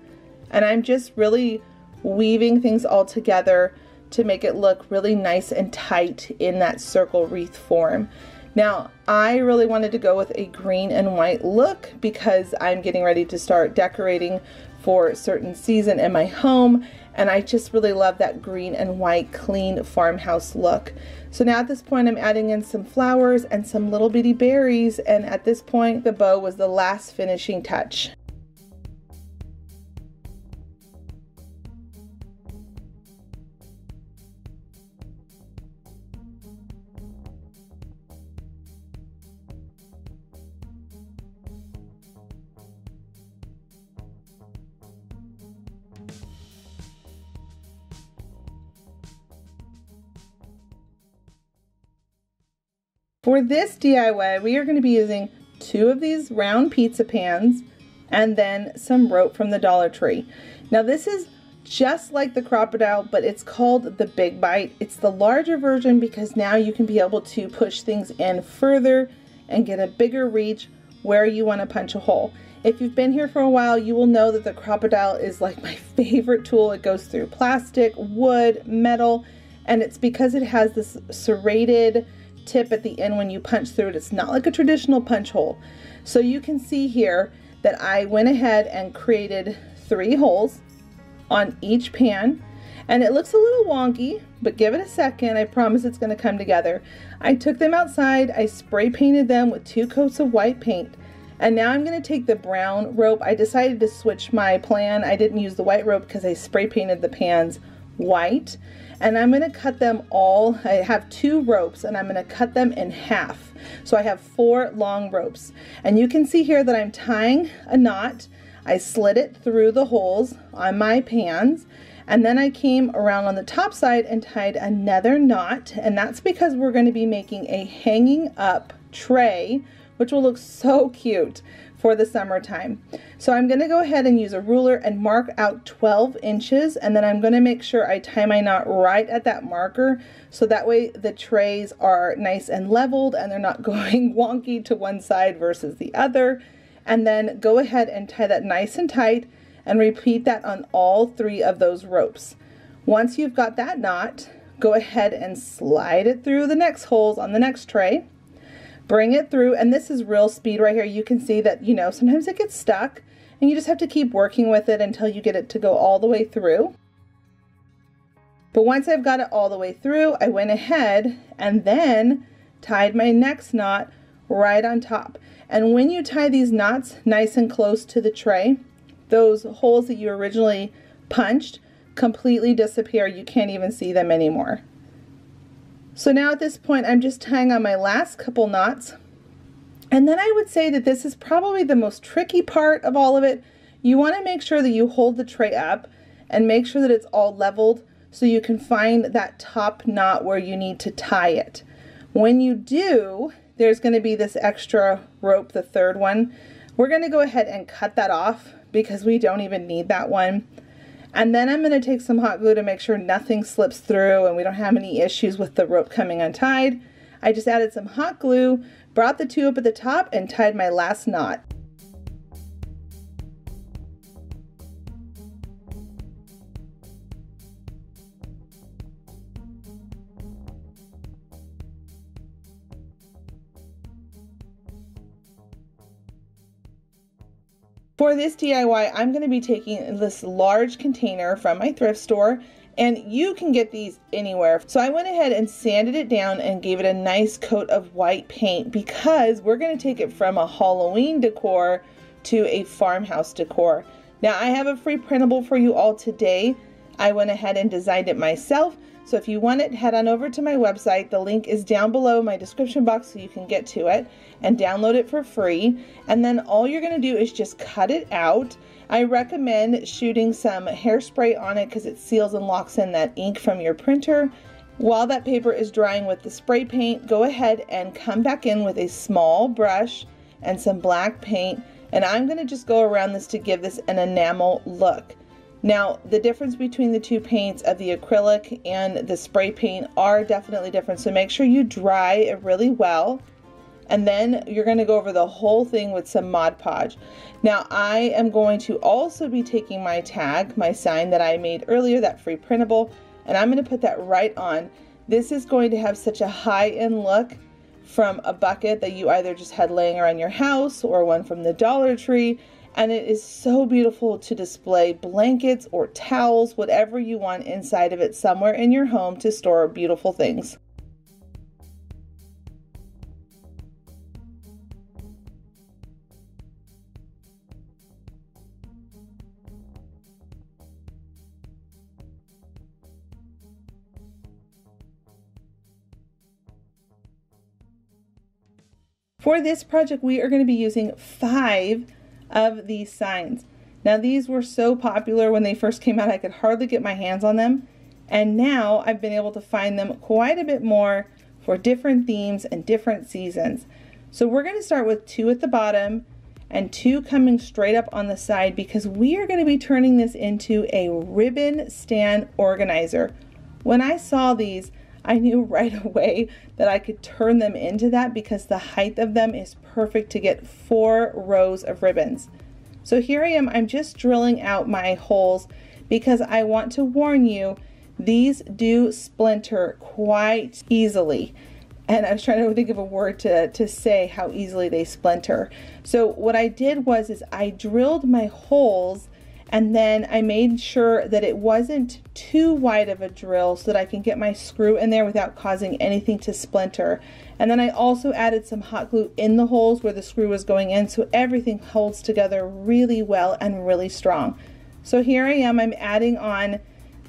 and I'm just really weaving things all together to make it look really nice and tight in that circle wreath form. Now I really wanted to go with a green and white look because I'm getting ready to start decorating for a certain season in my home, and I just really love that green and white clean farmhouse look. So now at this point I'm adding in some flowers and some little bitty berries, and at this point the bow was the last finishing touch. For this DIY, we are going to be using 2 of these round pizza pans and then some rope from the Dollar Tree. Now this is just like the Crop-A-Dile, but it's called the Big Bite. It's the larger version because now you can be able to push things in further and get a bigger reach where you want to punch a hole. If you've been here for a while, you will know that the Crop-A-Dile is like my favorite tool. It goes through plastic, wood, metal, and it's because it has this serrated tip at the end when you punch through it. It's not like a traditional punch hole. So you can see here that I went ahead and created 3 holes on each pan, and it looks a little wonky, but give it a second. I promise it's going to come together. I took them outside, I spray painted them with 2 coats of white paint, and now I'm going to take the brown rope. I decided to switch my plan. I didn't use the white rope because I spray painted the pans white, and I'm going to cut them all. I have 2 ropes, and I'm going to cut them in half. So I have 4 long ropes, and you can see here that I'm tying a knot. I slid it through the holes on my pans, and then I came around on the top side and tied another knot, and that's because we're going to be making a hanging up tray which will look so cute for the summertime. So I'm gonna go ahead and use a ruler and mark out 12 inches, and then I'm gonna make sure I tie my knot right at that marker, so that way the trays are nice and leveled and they're not going wonky to one side versus the other. And then go ahead and tie that nice and tight and repeat that on all 3 of those ropes. Once you've got that knot, go ahead and slide it through the next holes on the next tray. Bring it through, and this is real speed right here. You can see that, you know, sometimes it gets stuck and you just have to keep working with it until you get it to go all the way through. But once I've got it all the way through, I went ahead and then tied my next knot right on top. And when you tie these knots nice and close to the tray, those holes that you originally punched completely disappear. You can't even see them anymore. So now at this point, I'm just tying on my last couple knots. And then I would say that this is probably the most tricky part of all of it. You want to make sure that you hold the tray up and make sure that it's all leveled so you can find that top knot where you need to tie it. When you do, there's going to be this extra rope, the third one. We're going to go ahead and cut that off because we don't even need that one. And then I'm going to take some hot glue to make sure nothing slips through and we don't have any issues with the rope coming untied. I just added some hot glue, brought the 2 up at the top, and tied my last knot. For this DIY, I'm going to be taking this large container from my thrift store, and you can get these anywhere. So I went ahead and sanded it down and gave it a nice coat of white paint because we're going to take it from a Halloween decor to a farmhouse decor. Now I have a free printable for you all today. I went ahead and designed it myself. So if you want it, head on over to my website. The link is down below in my description box so you can get to it and download it for free. And then all you're going to do is just cut it out. I recommend shooting some hairspray on it because it seals and locks in that ink from your printer. While that paper is drying with the spray paint, go ahead and come back in with a small brush and some black paint. And I'm going to just go around this to give this an enamel look. Now, the difference between the 2 paints of the acrylic and the spray paint are definitely different, so make sure you dry it really well. And then you're going to go over the whole thing with some Mod Podge. Now, I am going to also be taking my tag, my sign that I made earlier, that free printable, and I'm going to put that right on. This is going to have such a high-end look from a bucket that you either just had laying around your house or one from the Dollar Tree. And it is so beautiful to display blankets or towels, whatever you want inside of it, somewhere in your home to store beautiful things. For this project, we are going to be using 5 of these signs. Now these were so popular when they first came out, I could hardly get my hands on them, and now I've been able to find them quite a bit more for different themes and different seasons. So we're going to start with 2 at the bottom and 2 coming straight up on the side because we are going to be turning this into a ribbon stand organizer. When I saw these, I knew right away that I could turn them into that because the height of them is perfect to get 4 rows of ribbons. So here I am, I'm just drilling out my holes because I want to warn you, these do splinter quite easily. And I was trying to think of a word to say how easily they splinter. So what I did was I drilled my holes and then I made sure that it wasn't too wide of a drill so that I can get my screw in there without causing anything to splinter. And then I also added some hot glue in the holes where the screw was going in so everything holds together really well and really strong. So here I am, I'm adding on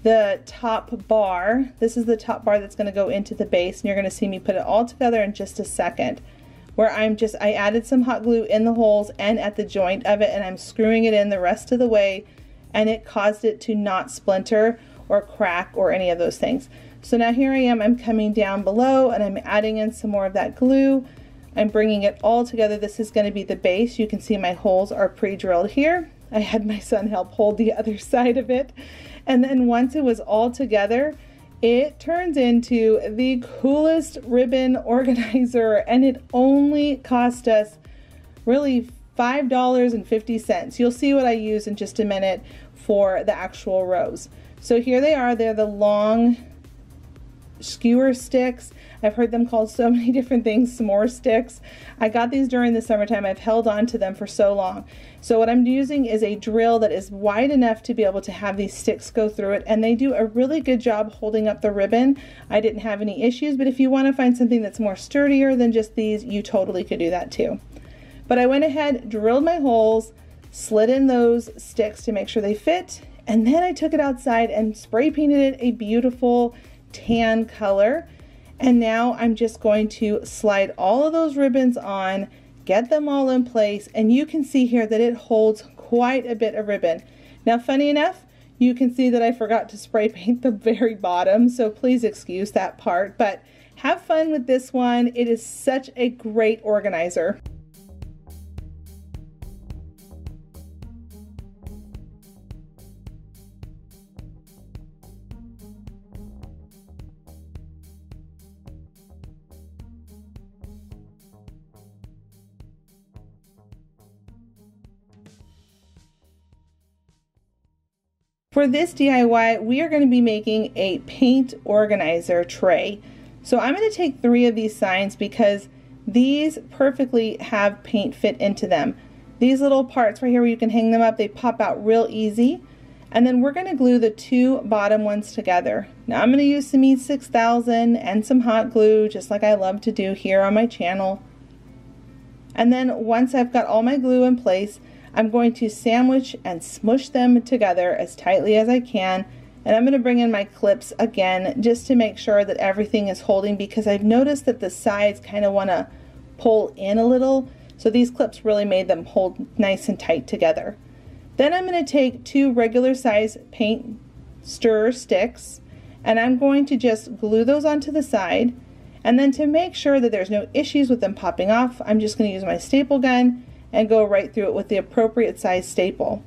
the top bar. This is the top bar that's going to go into the base, and you're going to see me put it all together in just a second. Where I added some hot glue in the holes and at the joint of it, and I'm screwing it in the rest of the way, and it caused it to not splinter or crack or any of those things. So now here I am, I'm coming down below and I'm adding in some more of that glue. I'm bringing it all together. This is going to be the base. You can see my holes are pre-drilled here. I had my son help hold the other side of it. And then once it was all together, it turns into the coolest ribbon organizer, and it only cost us really $5.50. You'll see what I use in just a minute for the actual rows. So here they are. They're the long skewer sticks. I've heard them called so many different things, s'more sticks. I got these during the summertime. I've held on to them for so long. So what I'm using is a drill that is wide enough to be able to have these sticks go through it, and they do a really good job holding up the ribbon. I didn't have any issues, but if you want to find something that's more sturdier than just these, you totally could do that too. But I went ahead, drilled my holes, slid in those sticks to make sure they fit, and then I took it outside and spray painted it a beautiful tan color. And now I'm just going to slide all of those ribbons on, get them all in place, and you can see here that it holds quite a bit of ribbon. Now, funny enough, you can see that I forgot to spray paint the very bottom, so please excuse that part, but have fun with this one. It is such a great organizer. For this DIY, we are going to be making a paint organizer tray. So I'm going to take 3 of these signs because these perfectly have paint fit into them. These little parts right here where you can hang them up, they pop out real easy. And then we're going to glue the 2 bottom ones together. Now I'm going to use some E6000 and some hot glue, just like I love to do here on my channel. And then once I've got all my glue in place, I'm going to sandwich and smush them together as tightly as I can, and I'm going to bring in my clips again just to make sure that everything is holding, because I've noticed that the sides kind of want to pull in a little, so these clips really made them hold nice and tight together. Then I'm going to take 2 regular size paint stir sticks, and I'm going to just glue those onto the side, and then to make sure that there's no issues with them popping off, I'm just going to use my staple gun and go right through it with the appropriate size staple.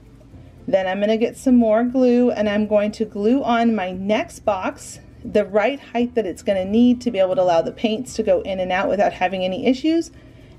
Then I'm going to get some more glue, and I'm going to glue on my next box the right height that it's going to need to be able to allow the paints to go in and out without having any issues,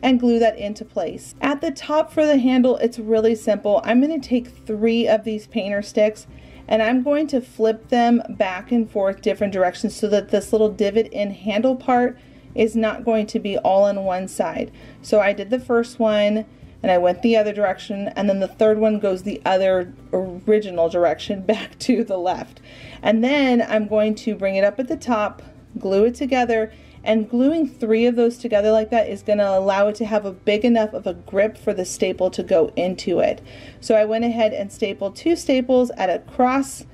and glue that into place. At the top for the handle, it's really simple. I'm going to take 3 of these painter sticks, and I'm going to flip them back and forth different directions so that this little divot in handle part is not going to be all on one side. So I did the first one, and I went the other direction, and then the third one goes the other original direction back to the left. And then I'm going to bring it up at the top, glue it together, and gluing 3 of those together like that is going to allow it to have a big enough of a grip for the staple to go into it. So I went ahead and stapled 2 staples at a cross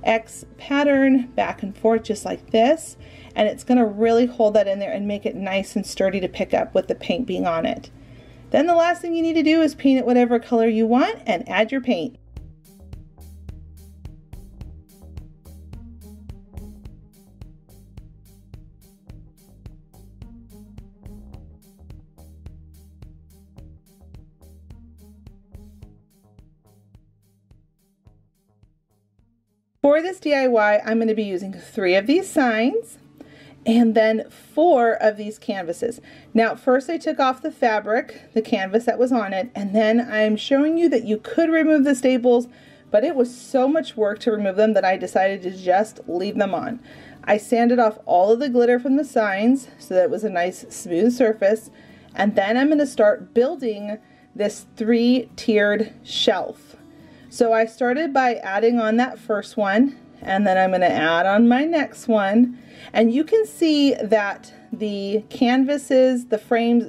X pattern back and forth just like this, and it's going to really hold that in there and make it nice and sturdy to pick up with the paint being on it. Then the last thing you need to do is paint it whatever color you want and add your paint. For this DIY, I'm going to be using 3 of these signs and then 4 of these canvases. Now first I took off the fabric, the canvas that was on it, and then I'm showing you that you could remove the staples, but it was so much work to remove them that I decided to just leave them on. I sanded off all of the glitter from the signs so that it was a nice smooth surface, and then I'm going to start building this 3-tiered shelf. So I started by adding on that first one, and then I'm going to add on my next one, and you can see that the canvases, the frames,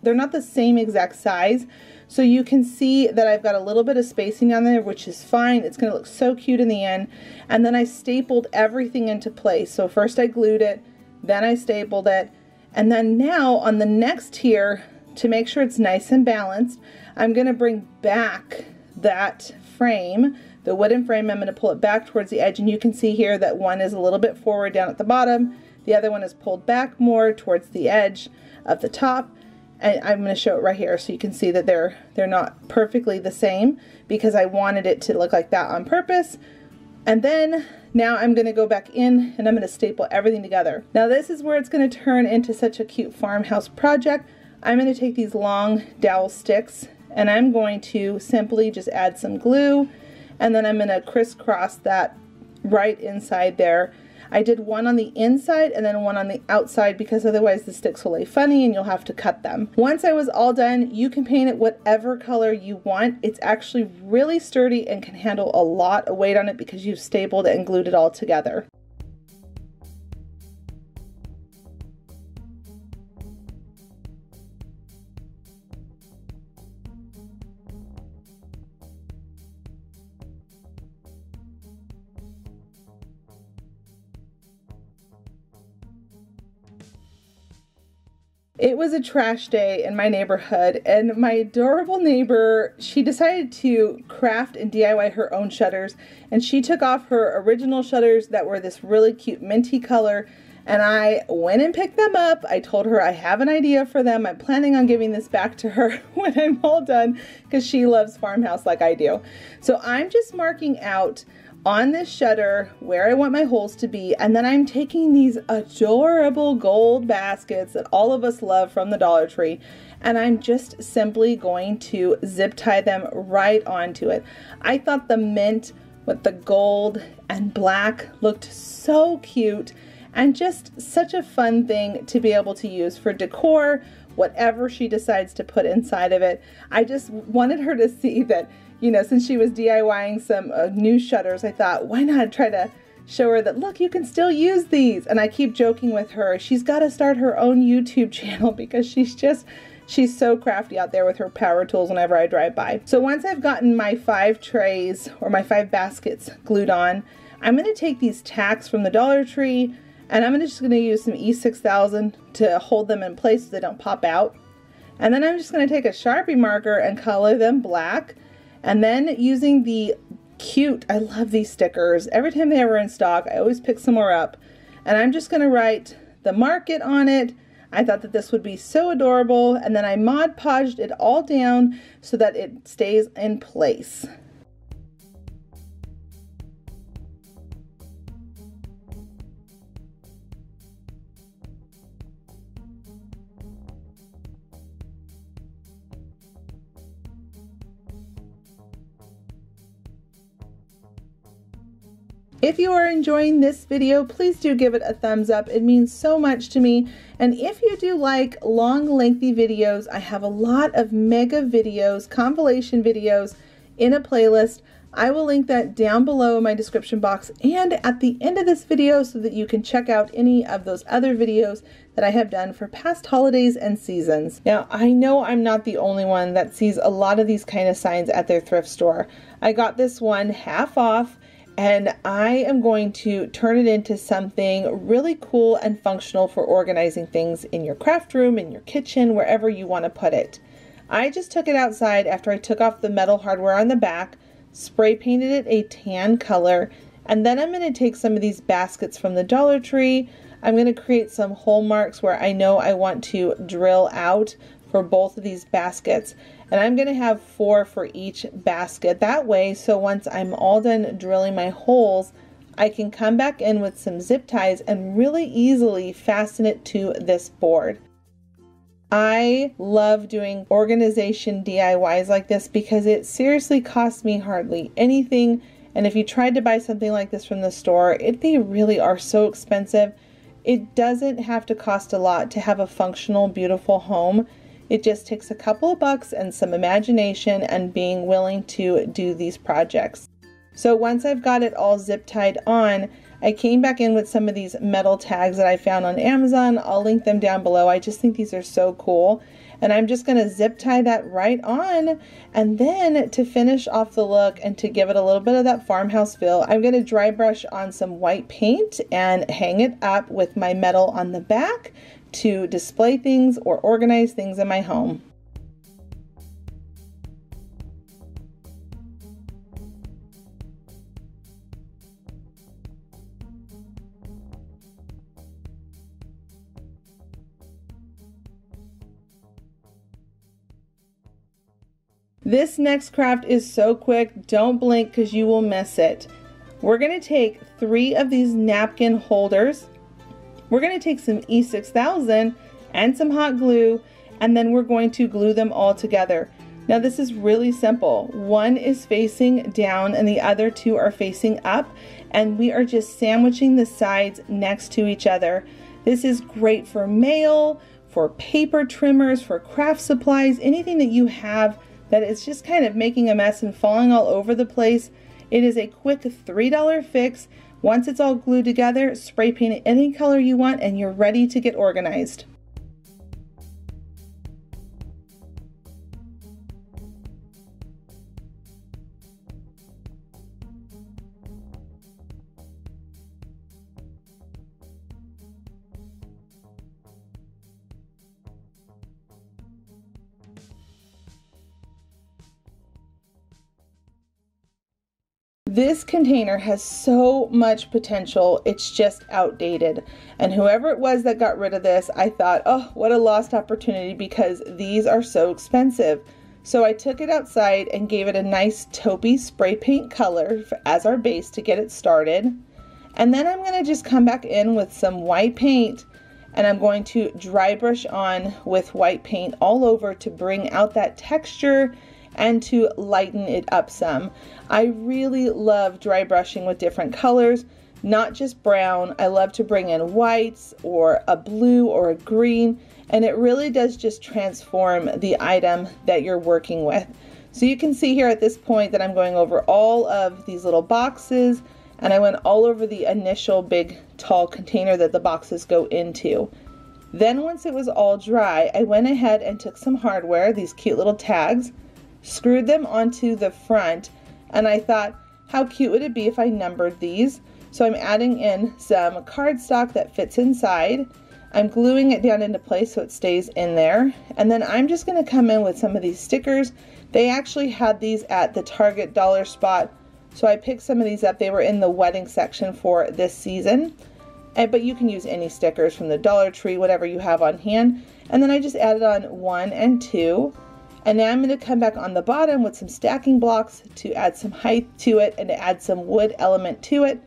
they're not the same exact size, so you can see that I've got a little bit of spacing on there, which is fine. It's going to look so cute in the end. And then I stapled everything into place. So first I glued it, then I stapled it, and then now on the next tier, to make sure it's nice and balanced, I'm going to bring back that frame, the wooden frame. I'm going to pull it back towards the edge, and you can see here that one is a little bit forward down at the bottom, the other one is pulled back more towards the edge of the top, And I'm going to show it right here so you can see that they're not perfectly the same, because I wanted it to look like that on purpose. And then now I'm going to go back in and I'm going to staple everything together. Now this is where it's going to turn into such a cute farmhouse project. I'm going to take these long dowel sticks and I'm going to simply just add some glue, and then I'm going to crisscross that right inside there. I did one on the inside and then one on the outside, because otherwise the sticks will lay funny and you'll have to cut them. Once I was all done, you can paint it whatever color you want. It's actually really sturdy and can handle a lot of weight on it because you've stapled and glued it all together. It was a trash day in my neighborhood, and my adorable neighbor, she decided to craft and DIY her own shutters, and she took off her original shutters that were this really cute minty color, and I went and picked them up. I told her I have an idea for them. I'm planning on giving this back to her when I'm all done, because she loves farmhouse like I do. So I'm just marking out on this shutter where I want my holes to be, and then I'm taking these adorable gold baskets that all of us love from the Dollar Tree, and I'm just simply going to zip tie them right onto it. I thought the mint with the gold and black looked so cute, and just such a fun thing to be able to use for decor, whatever she decides to put inside of it. I just wanted her to see that, you know, since she was DIYing some new shutters, I thought, why not try to show her that, look, you can still use these. And I keep joking with her, she's got to start her own YouTube channel, because she's so crafty out there with her power tools whenever I drive by. So once I've gotten my 5 trays or my 5 baskets glued on, I'm going to take these tacks from the Dollar Tree, and I'm just going to use some E6000 to hold them in place so they don't pop out. And then I'm just going to take a Sharpie marker and color them black. And then using the cute, I love these stickers. Every time they were in stock, I always pick some more up. And I'm just going to write the market on it. I thought that this would be so adorable. And then I Mod Podged it all down so that it stays in place. If you are enjoying this video, please do give it a thumbs up. It means so much to me. And if you do like long, lengthy videos, I have a lot of mega videos, compilation videos in a playlist. I will link that down below in my description box and at the end of this video so that you can check out any of those other videos that I have done for past holidays and seasons. Now, I know I'm not the only one that sees a lot of these kind of signs at their thrift store. I got this one half off, and I am going to turn it into something really cool and functional for organizing things in your craft room, in your kitchen, wherever you want to put it. I just took it outside after I took off the metal hardware on the back, spray painted it a tan color, and then I'm going to take some of these baskets from the Dollar Tree. I'm going to create some hole marks where I know I want to drill out for both of these baskets. And I'm going to have 4 for each basket. That way, so once I'm all done drilling my holes, I can come back in with some zip ties and really easily fasten it to this board. I love doing organization DIYs like this because it seriously costs me hardly anything. And if you tried to buy something like this from the store, they really are so expensive. It doesn't have to cost a lot to have a functional, beautiful home. It just takes a couple of bucks and some imagination and being willing to do these projects. So once I've got it all zip tied on, I came back in with some of these metal tags that I found on Amazon. I'll link them down below. I just think these are so cool. And I'm just going to zip tie that right on. And then to finish off the look and to give it a little bit of that farmhouse feel, I'm going to dry brush on some white paint and hang it up with my metal on the back to display things or organize things in my home. This next craft is so quick, don't blink because you will miss it. We're going to take 3 of these napkin holders. We're going to take some E6000 and some hot glue, and then we're going to glue them all together. Now this is really simple. One is facing down and the other 2 are facing up, and we are just sandwiching the sides next to each other. This is great for mail, for paper trimmers, for craft supplies, anything that you have that is just kind of making a mess and falling all over the place. It is a quick $3 fix. Once it's all glued together, spray paint it any color you want and you're ready to get organized. This container has so much potential, it's just outdated. And whoever it was that got rid of this, I thought, oh, what a lost opportunity because these are so expensive. So I took it outside and gave it a nice taupey spray paint color as our base to get it started. And then I'm gonna just come back in with some white paint and I'm going to dry brush on with white paint all over to bring out that texture and to lighten it up some. I really love dry brushing with different colors, not just brown. I love to bring in whites or a blue or a green, and it really does just transform the item that you're working with. So you can see here at this point that I'm going over all of these little boxes, and I went all over the initial big tall container that the boxes go into. Then once it was all dry, I went ahead and took some hardware, these cute little tags, screwed them onto the front, and I thought, how cute would it be if I numbered these? So I'm adding in some cardstock that fits inside. I'm gluing it down into place so it stays in there, and then I'm just going to come in with some of these stickers. They actually had these at the Target dollar spot, so I picked some of these up. They were in the wedding section for this season, but you can use any stickers from the Dollar Tree, whatever you have on hand. And then I just added on 1 and 2. And now I'm going to come back on the bottom with some stacking blocks to add some height to it and to add some wood element to it.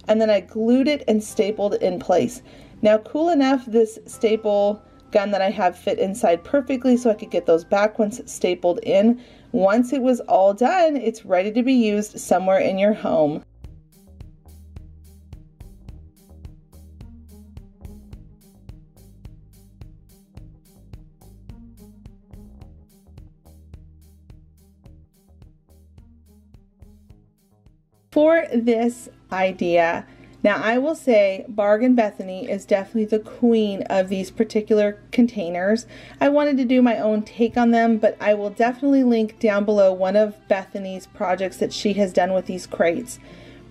And then I glued it and stapled it in place. Now cool enough, this staple gun that I have fit inside perfectly so I could get those back ones stapled in. Once it was all done, it's ready to be used somewhere in your home. For this idea, now I will say Bargain Bethany is definitely the queen of these particular containers. I wanted to do my own take on them, but I will definitely link down below one of Bethany's projects that she has done with these crates.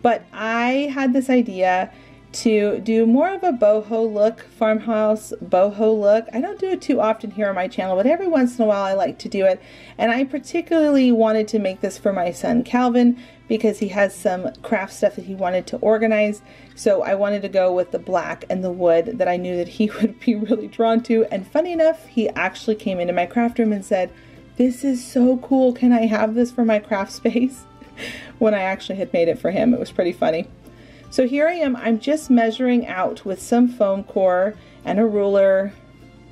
But I had this idea to do more of a boho look, farmhouse boho look. I don't do it too often here on my channel, but every once in a while I like to do it. And I particularly wanted to make this for my son Calvin because he has some craft stuff that he wanted to organize. So I wanted to go with the black and the wood that I knew that he would be really drawn to. And funny enough, he actually came into my craft room and said, "This is so cool, can I have this for my craft space?" when I actually had made it for him. It was pretty funny. So here I am, I'm just measuring out with some foam core and a ruler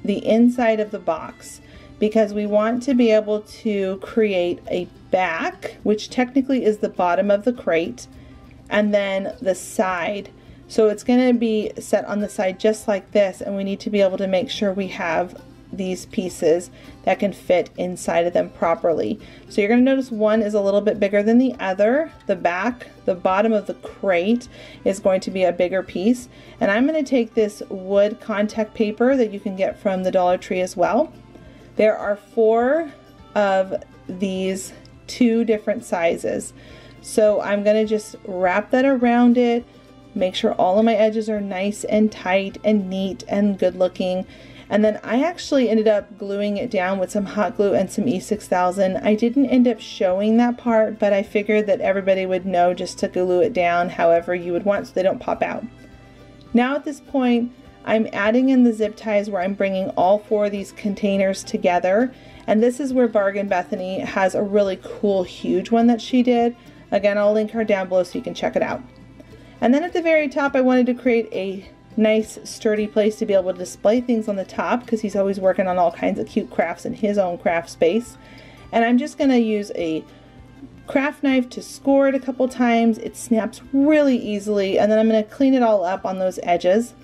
the inside of the box because we want to be able to create a back, which technically is the bottom of the crate, and then the side. So it's going to be set on the side just like this, and we need to be able to make sure we have these pieces that can fit inside of them properly. So you're going to notice one is a little bit bigger than the other. The back, the bottom of the crate is going to be a bigger piece, and I'm going to take this wood contact paper that you can get from the Dollar Tree as well. There are 4 of these 2 different sizes, so I'm going to just wrap that around it, make sure all of my edges are nice and tight and neat and good looking. And then I actually ended up gluing it down with some hot glue and some E6000. I didn't end up showing that part, but I figured that everybody would know just to glue it down however you would want so they don't pop out. Now at this point, I'm adding in the zip ties where I'm bringing all 4 of these containers together, And this is where Bargain Bethany has a really cool, huge one that she did. Again, I'll link her down below so you can check it out. And then at the very top, I wanted to create a nice, sturdy place to be able to display things on the top, because he's always working on all kinds of cute crafts in his own craft space. And I'm just going to use a craft knife to score it a couple times. It snaps really easily, and then I'm going to clean it all up on those edges,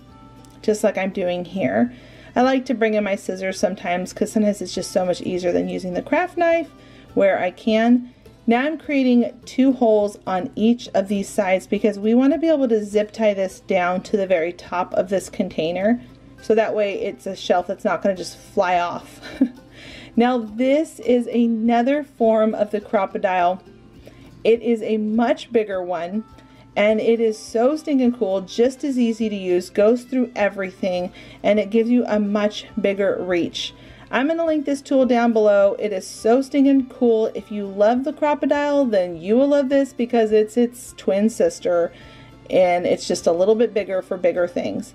just like I'm doing here. I like to bring in my scissors sometimes, because sometimes it's just so much easier than using the craft knife where I can. Now I'm creating 2 holes on each of these sides, because we want to be able to zip tie this down to the very top of this container, so that way it's a shelf that's not going to just fly off. Now this is another form of the Crop-A-Dile. It is a much bigger one, and it is so stinking cool, just as easy to use, goes through everything, and it gives you a much bigger reach. I'm going to link this tool down below. It is so stinking cool. If you love the Crop-A-Dile, then you will love this, because it's its twin sister, and it's just a little bit bigger for bigger things.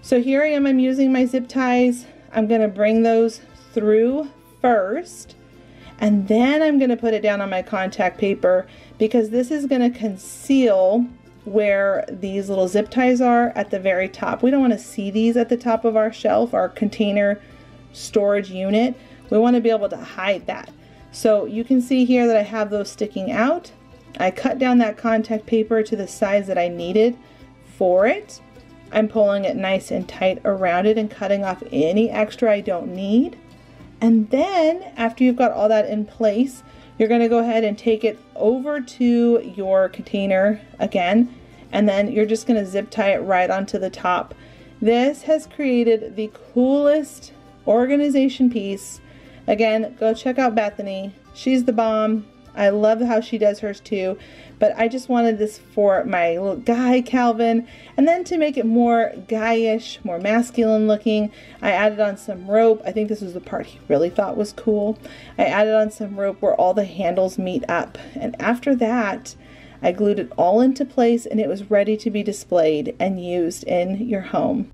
So here I am, I'm using my zip ties. I'm going to bring those through first, and then I'm going to put it down on my contact paper, because this is going to conceal where these little zip ties are at the very top. We don't want to see these at the top of our shelf, our container storage unit. We want to be able to hide that. So you can see here that I have those sticking out. I cut down that contact paper to the size that I needed for it. I'm pulling it nice and tight around it and cutting off any extra I don't need. And then after you've got all that in place, you're going to go ahead and take it over to your container again, and then you're just going to zip tie it right onto the top. This has created the coolest organization piece. Again, go check out Bethany. She's the bomb. I love how she does hers too, but I just wanted this for my little guy Calvin, and then to make it more guyish, more masculine looking, I added on some rope. I think this was the part he really thought was cool. I added on some rope where all the handles meet up, and after that I glued it all into place, and it was ready to be displayed and used in your home.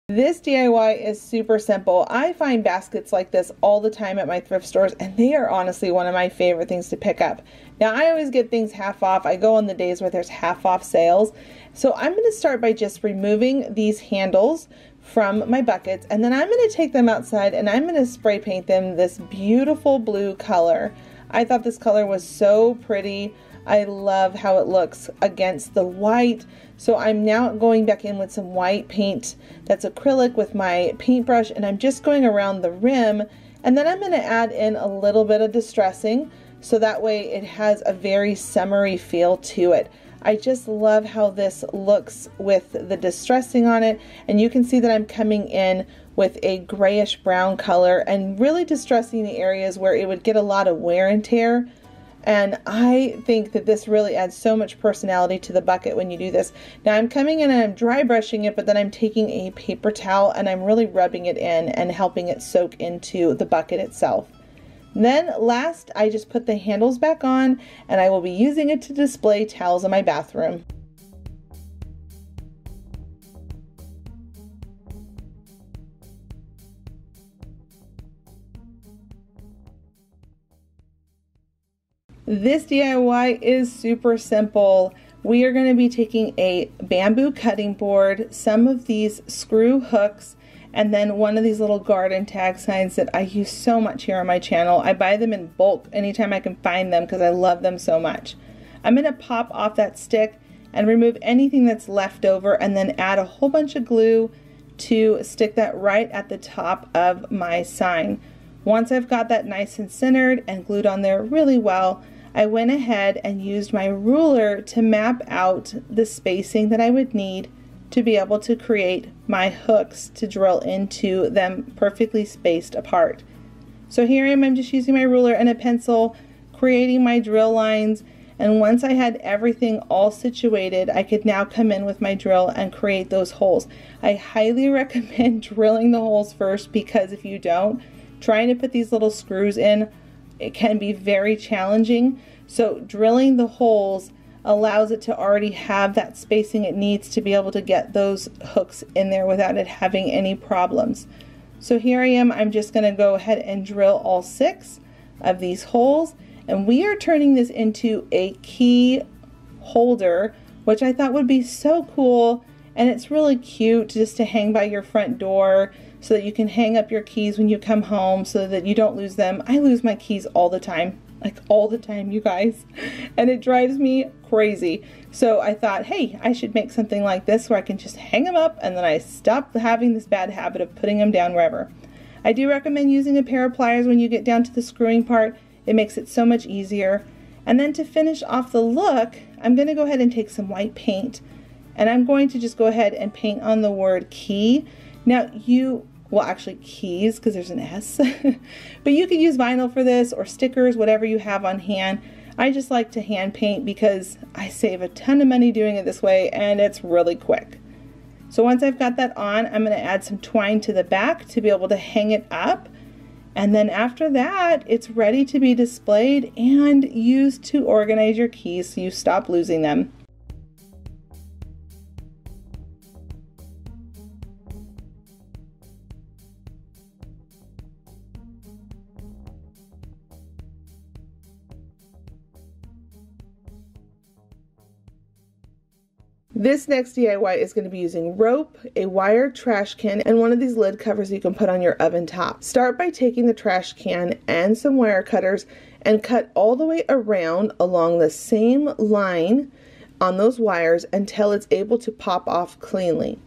This DIY is super simple. I find baskets like this all the time at my thrift stores, and they are honestly one of my favorite things to pick up. Now, I always get things half off. I go on the days where there's half off sales. So I'm going to start by just removing these handles from my buckets, and then I'm going to take them outside and I'm going to spray paint them this beautiful blue color. I thought this color was so pretty. I love how it looks against the white. So I'm now going back in with some white paint that's acrylic with my paintbrush, and I'm just going around the rim, and then I'm going to add in a little bit of distressing, so that way it has a very summery feel to it. I just love how this looks with the distressing on it, and you can see that I'm coming in with a grayish brown color and really distressing the areas where it would get a lot of wear and tear. And I think that this really adds so much personality to the bucket when you do this. Now I'm coming in and I'm dry brushing it, but then I'm taking a paper towel and I'm really rubbing it in and helping it soak into the bucket itself. Then last, I just put the handles back on, and I will be using it to display towels in my bathroom. This DIY is super simple. We are going to be taking a bamboo cutting board, some of these screw hooks, and then one of these little garden tag signs that I use so much here on my channel. I buy them in bulk anytime I can find them because I love them so much. I'm going to pop off that stick and remove anything that's left over, and then add a whole bunch of glue to stick that right at the top of my sign. Once I've got that nice and centered and glued on there really well, I went ahead and used my ruler to map out the spacing that I would need to be able to create my hooks to drill into them perfectly spaced apart. So here I am, I'm just using my ruler and a pencil, creating my drill lines, And once I had everything all situated, I could now come in with my drill and create those holes. I highly recommend drilling the holes first, because if you don't, trying to put these little screws in, it can be very challenging. So drilling the holes allows it to already have that spacing it needs to be able to get those hooks in there without it having any problems. So here I am, I'm just going to go ahead and drill all 6 of these holes, and we are turning this into a key holder, which I thought would be so cool. And it's really cute just to hang by your front door so that you can hang up your keys when you come home so that you don't lose them. I lose my keys all the time, like all the time, you guys, and it drives me crazy. So I thought, hey, I should make something like this where I can just hang them up, and then I stop having this bad habit of putting them down wherever. I do recommend using a pair of pliers when you get down to the screwing part. It makes it so much easier. And then to finish off the look, I'm going to go ahead and take some white paint, and I'm going to just go ahead and paint on the word key. Now well, actually keys, because there's an S, but you could use vinyl for this, or stickers, whatever you have on hand. I just like to hand paint because I save a ton of money doing it this way, and it's really quick. So once I've got that on, I'm going to add some twine to the back to be able to hang it up. And then after that, it's ready to be displayed and used to organize your keys so you stop losing them. This next DIY is going to be using rope, a wire trash can, and one of these lid covers you can put on your oven top. Start by taking the trash can and some wire cutters and cut all the way around along the same line on those wires until it's able to pop off cleanly.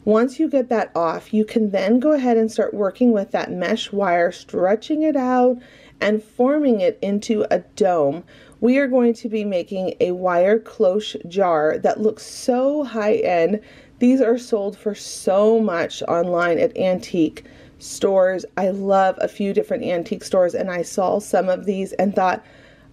Once you get that off, you can then go ahead and start working with that mesh wire, stretching it out and forming it into a dome. We are going to be making a wire cloche jar that looks so high-end. These are sold for so much online at antique stores. I love a few different antique stores, and I saw some of these and thought,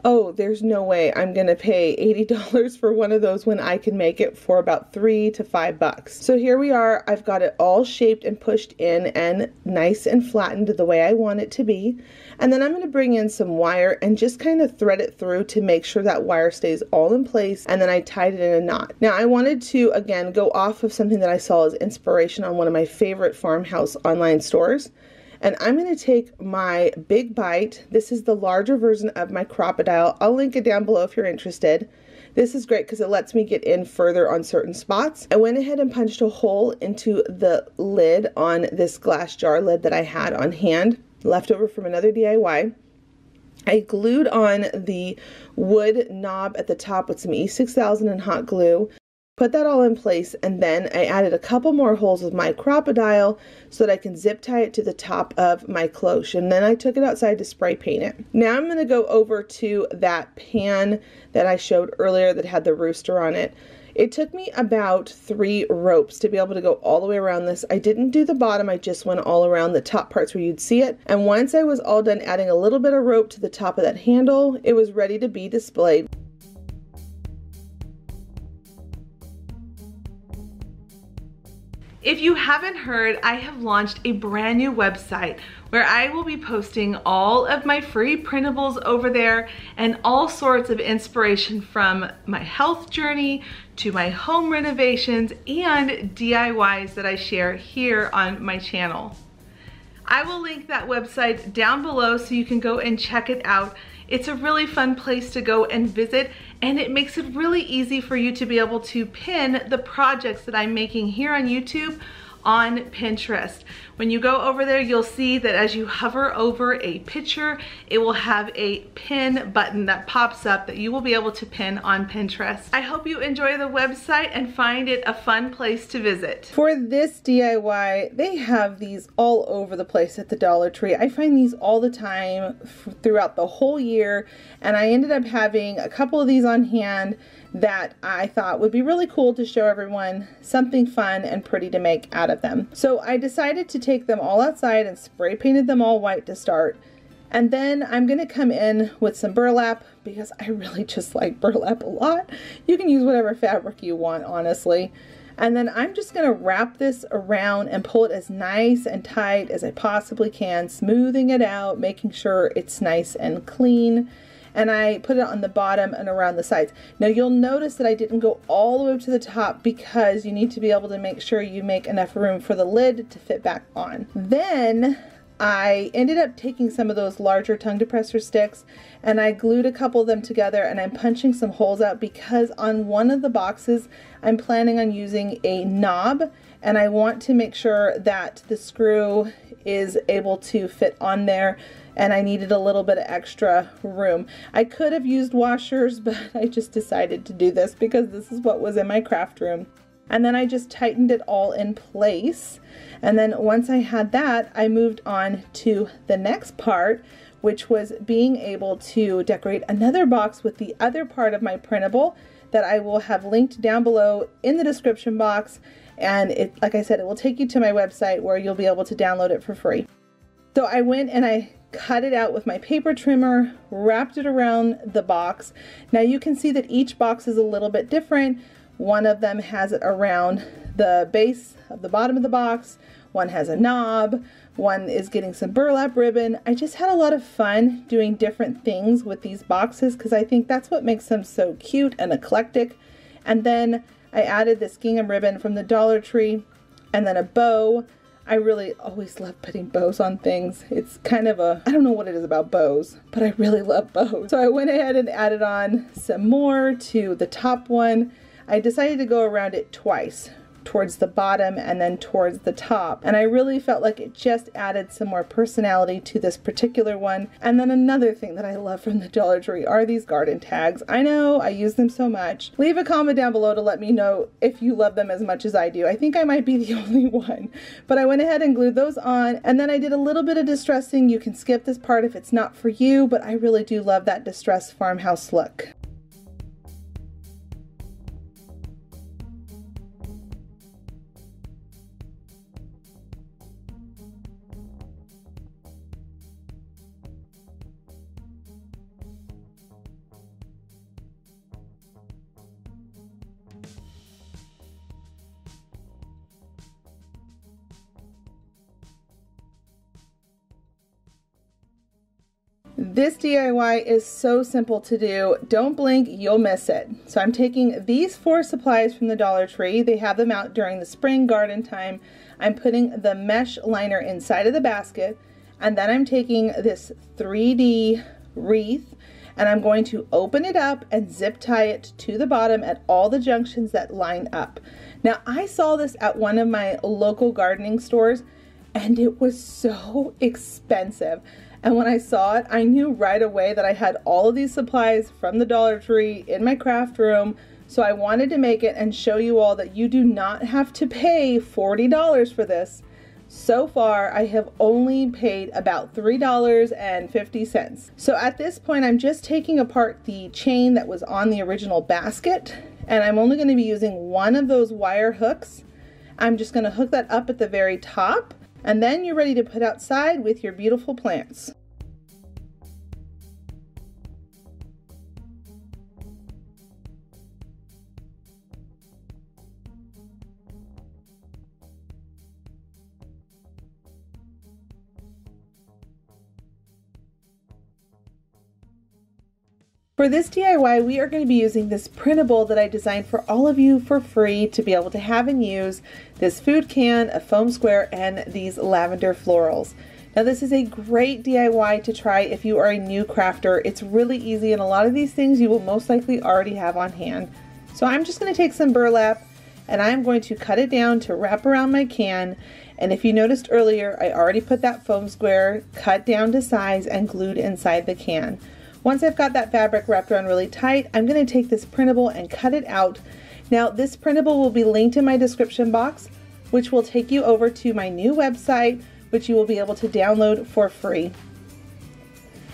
oh, there's no way I'm gonna pay $80 for one of those when I can make it for about $3 to $5. So here we are. I've got it all shaped and pushed in and nice and flattened the way I want it to be. And then I'm gonna bring in some wire and just kind of thread it through to make sure that wire stays all in place, and then I tied it in a knot. Now I wanted to, again, go off of something that I saw as inspiration on one of my favorite farmhouse online stores. And I'm going to take my Big Bite. This is the larger version of my Crop-A-Dile. I'll link it down below if you're interested. This is great because it lets me get in further on certain spots. I went ahead and punched a hole into the lid on this glass jar lid that I had on hand, left over from another DIY. I glued on the wood knob at the top with some E6000 and hot glue. Put that all in place, and then I added a couple more holes with my Crop-A-Dile so that I can zip tie it to the top of my cloche, and then I took it outside to spray paint it. Now I'm going to go over to that pan that I showed earlier that had the rooster on it. It took me about 3 ropes to be able to go all the way around this. I didn't do the bottom, I just went all around the top parts where you'd see it. And once I was all done adding a little bit of rope to the top of that handle, it was ready to be displayed. If you haven't heard, I have launched a brand new website where I will be posting all of my free printables over there and all sorts of inspiration from my health journey to my home renovations and DIYs that I share here on my channel. I will link that website down below so you can go and check it out. It's a really fun place to go and visit, and it makes it really easy for you to be able to pin the projects that I'm making here on YouTube on Pinterest. When you go over there, you'll see that as you hover over a picture, it will have a pin button that pops up that you will be able to pin on Pinterest. I hope you enjoy the website and find it a fun place to visit. For this DIY, they have these all over the place at the Dollar Tree. I find these all the time throughout the whole year, and I ended up having a couple of these on hand that I thought would be really cool to show everyone something fun and pretty to make out of them. So I decided to take them all outside and spray painted them all white to start. And then I'm gonna come in with some burlap because I really just like burlap a lot. You can use whatever fabric you want, honestly. And then I'm just gonna wrap this around and pull it as nice and tight as I possibly can, smoothing it out, making sure it's nice and clean. And I put it on the bottom and around the sides. Now you'll notice that I didn't go all the way up to the top because you need to be able to make sure you make enough room for the lid to fit back on. Then I ended up taking some of those larger tongue depressor sticks and I glued a couple of them together, and I'm punching some holes out because on one of the boxes I'm planning on using a knob, and I want to make sure that the screw is able to fit on there, and I needed a little bit of extra room. I could have used washers, but I just decided to do this because this is what was in my craft room. And then I just tightened it all in place. And then once I had that, I moved on to the next part, which was being able to decorate another box with the other part of my printable that I will have linked down below in the description box. And it, like I said, it will take you to my website where you'll be able to download it for free. So I went and I cut it out with my paper trimmer, wrapped it around the box. Now you can see that each box is a little bit different. One of them has it around the base of the bottom of the box. One has a knob. One is getting some burlap ribbon. I just had a lot of fun doing different things with these boxes because I think that's what makes them so cute and eclectic. And then I added this gingham ribbon from the Dollar Tree and then a bow. I really always love putting bows on things. It's kind of a, I don't know what it is about bows, but I really love bows. So I went ahead and added on some more to the top one. I decided to go around it twice, towards the bottom and then towards the top. And I really felt like it just added some more personality to this particular one. And then another thing that I love from the Dollar Tree are these garden tags. I know, I use them so much. Leave a comment down below to let me know if you love them as much as I do. I think I might be the only one. But I went ahead and glued those on, and then I did a little bit of distressing. You can skip this part if it's not for you, but I really do love that distressed farmhouse look. This DIY is so simple to do. Don't blink, you'll miss it. So I'm taking these 4 supplies from the Dollar Tree. They have them out during the spring garden time. I'm putting the mesh liner inside of the basket, and then I'm taking this 3D wreath and I'm going to open it up and zip tie it to the bottom at all the junctions that line up. Now I saw this at one of my local gardening stores and it was so expensive. And when I saw it, I knew right away that I had all of these supplies from the Dollar Tree in my craft room. So I wanted to make it and show you all that you do not have to pay $40 for this. So far, I have only paid about $3.50. So at this point, I'm just taking apart the chain that was on the original basket, and I'm only going to be using one of those wire hooks. I'm just going to hook that up at the very top, and then you're ready to put outside with your beautiful plants. For this DIY, we are going to be using this printable that I designed for all of you for free to be able to have and use, this food can, a foam square, and these lavender florals. Now this is a great DIY to try if you are a new crafter. It's really easy, and a lot of these things you will most likely already have on hand. So I'm just going to take some burlap and I'm going to cut it down to wrap around my can. And if you noticed earlier, I already put that foam square cut down to size and glued inside the can. Once I've got that fabric wrapped around really tight, I'm going to take this printable and cut it out. Now this printable will be linked in my description box, which will take you over to my new website, which you will be able to download for free.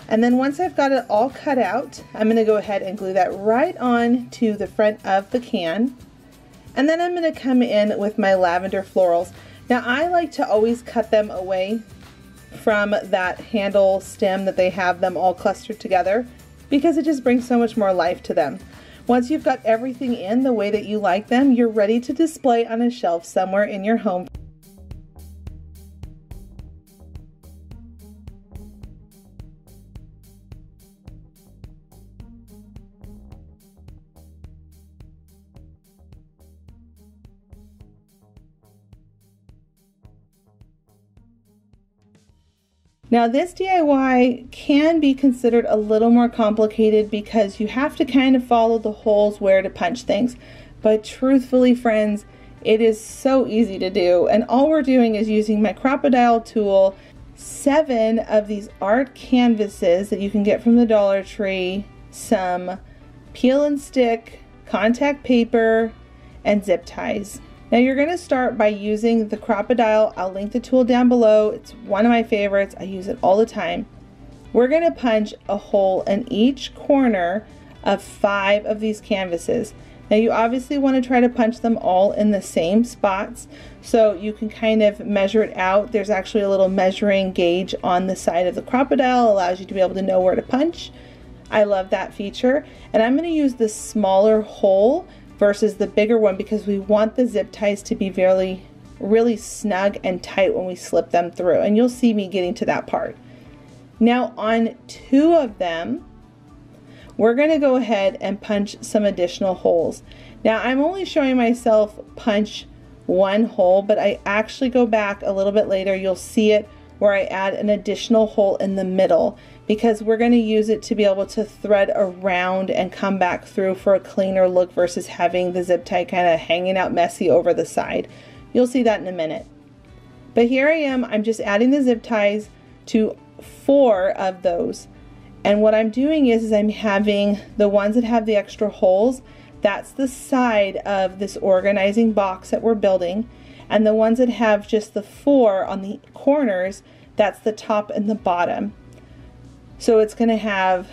And then once I've got it all cut out, I'm going to go ahead and glue that right on to the front of the can. And then I'm going to come in with my lavender florals. Now I like to always cut them away from that handle stem that they have them all clustered together, because it just brings so much more life to them. Once you've got everything in the way that you like them, you're ready to display on a shelf somewhere in your home. Now this DIY can be considered a little more complicated because you have to kind of follow the holes where to punch things. But truthfully, friends, it is so easy to do. And all we're doing is using my Crop-A-Dile tool, 7 of these art canvases that you can get from the Dollar Tree, some peel and stick, contact paper, and zip ties. Now you're going to start by using the Crop-A-Dile. I'll link the tool down below. It's one of my favorites. I use it all the time. We're going to punch a hole in each corner of 5 of these canvases. Now you obviously want to try to punch them all in the same spots so you can kind of measure it out. There's actually a little measuring gauge on the side of the Crop-A-Dile. Allows you to be able to know where to punch. I love that feature. And I'm going to use the smaller hole versus the bigger one because we want the zip ties to be really snug and tight when we slip them through, and you'll see me getting to that part. Now on 2 of them, we're going to go ahead and punch some additional holes. Now I'm only showing myself punch 1 hole, but I actually go back a little bit later. You'll see it where I add an additional hole in the middle because we're going to use it to be able to thread around and come back through for a cleaner look versus having the zip tie kind of hanging out messy over the side. You'll see that in a minute. But here I am, I'm just adding the zip ties to 4 of those. And what I'm doing is I'm having the ones that have the extra holes, that's the side of this organizing box that we're building. And the ones that have just the 4 on the corners, that's the top and the bottom. So it's going to have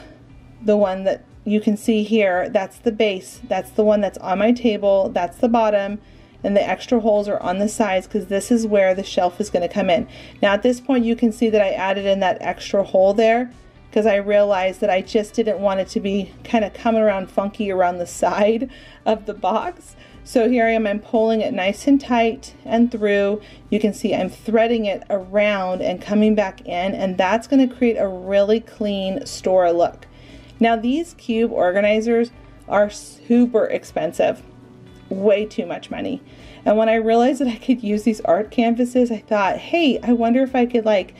the one that you can see here, that's the base, that's the one that's on my table, that's the bottom, and the extra holes are on the sides because this is where the shelf is going to come in. Now at this point you can see that I added in that extra hole there because I realized that I just didn't want it to be kind of coming around funky around the side of the box. So here I am, I'm pulling it nice and tight and through. You can see I'm threading it around and coming back in, and that's going to create a really clean store look. Now these cube organizers are super expensive, way too much money. And when I realized that I could use these art canvases, I thought, hey, I wonder if I could like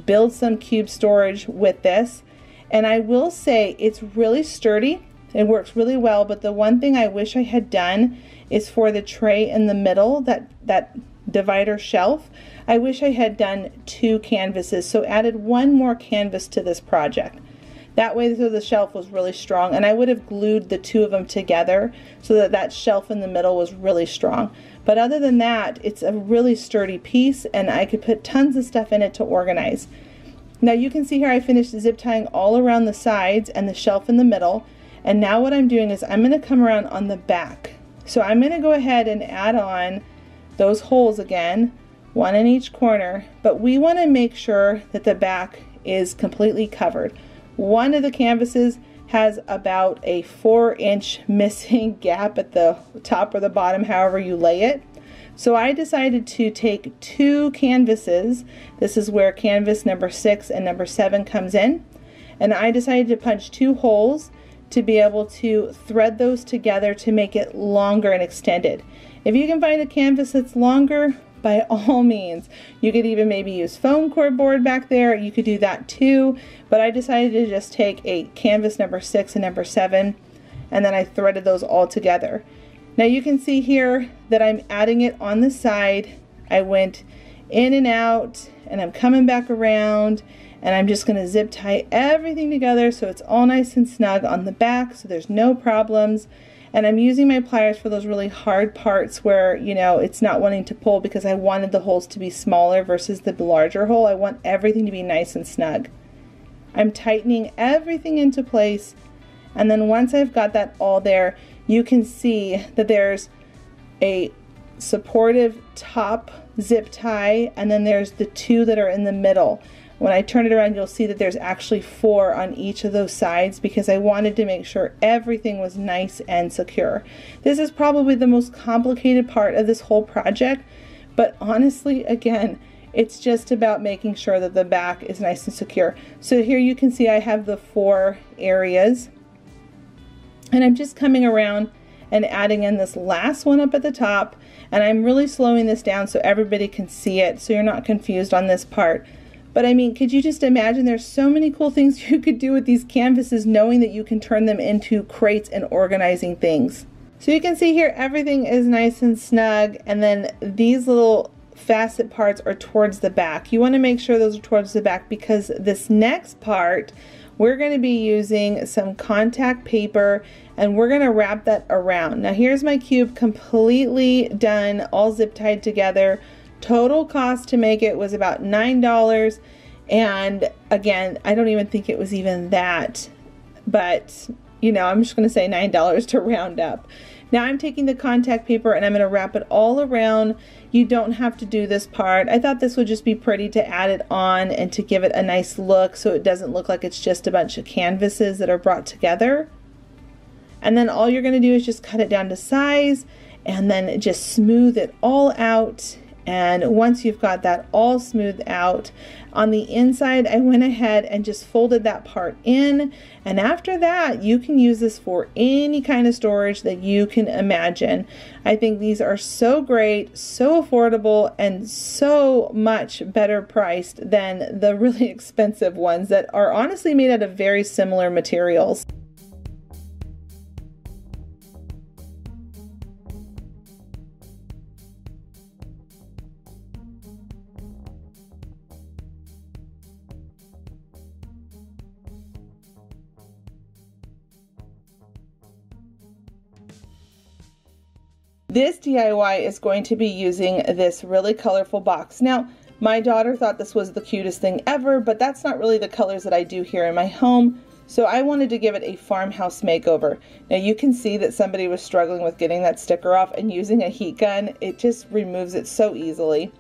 build some cube storage with this. And I will say it's really sturdy. It works really well, but the one thing I wish I had done is for the tray in the middle, that divider shelf, I wish I had done 2 canvases, so added 1 more canvas to this project. That way so the shelf was really strong, and I would have glued the 2 of them together so that that shelf in the middle was really strong. But other than that, it's a really sturdy piece, and I could put tons of stuff in it to organize. Now you can see here I finished zip tying all around the sides and the shelf in the middle. And now what I'm doing is I'm going to come around on the back. So I'm going to go ahead and add on those holes again, 1 in each corner, but we want to make sure that the back is completely covered. One of the canvases has about a 4-inch missing gap at the top or the bottom, however you lay it. So I decided to take 2 canvases. This is where canvas number 6 and number 7 comes in. And I decided to punch 2 holes to be able to thread those together to make it longer and extended. If you can find a canvas that's longer, by all means. You could even maybe use foam core board back there. You could do that too, but I decided to just take a canvas number 6 and number 7, and then I threaded those all together. Now you can see here that I'm adding it on the side. I went in and out, and I'm coming back around, and I'm just going to zip tie everything together so it's all nice and snug on the back so there's no problems. And I'm using my pliers for those really hard parts where, you know, it's not wanting to pull, because I wanted the holes to be smaller versus the larger hole. I want everything to be nice and snug. I'm tightening everything into place, and then once I've got that all there, you can see that there's a supportive top zip tie, and then there's the 2 that are in the middle. When I turn it around, you'll see that there's actually 4 on each of those sides because I wanted to make sure everything was nice and secure. This is probably the most complicated part of this whole project, but honestly, again, it's just about making sure that the back is nice and secure. So here you can see I have the 4 areas, and I'm just coming around and adding in this last one up at the top, and I'm really slowing this down so everybody can see it, so you're not confused on this part. But I mean, could you just imagine, there's so many cool things you could do with these canvases, knowing that you can turn them into crates and organizing things. So you can see here everything is nice and snug, and then these little facet parts are towards the back. You want to make sure those are towards the back because this next part we're going to be using some contact paper and we're going to wrap that around. Now here's my cube completely done, all zip tied together. Total cost to make it was about $9, and again, I don't even think it was even that, but you know, I'm just going to say $9 to round up. Now I'm taking the contact paper and I'm going to wrap it all around. You don't have to do this part. I thought this would just be pretty to add it on and to give it a nice look so it doesn't look like it's just a bunch of canvases that are brought together. And then all you're going to do is just cut it down to size and then just smooth it all out. And once you've got that all smoothed out, on the inside I went ahead and just folded that part in, and after that you can use this for any kind of storage that you can imagine. I think these are so great, so affordable, and so much better priced than the really expensive ones that are honestly made out of very similar materials. This DIY is going to be using this really colorful box. Now, my daughter thought this was the cutest thing ever, but that's not really the colors that I do here in my home. So I wanted to give it a farmhouse makeover. Now you can see that somebody was struggling with getting that sticker off, and using a heat gun, it just removes it so easily.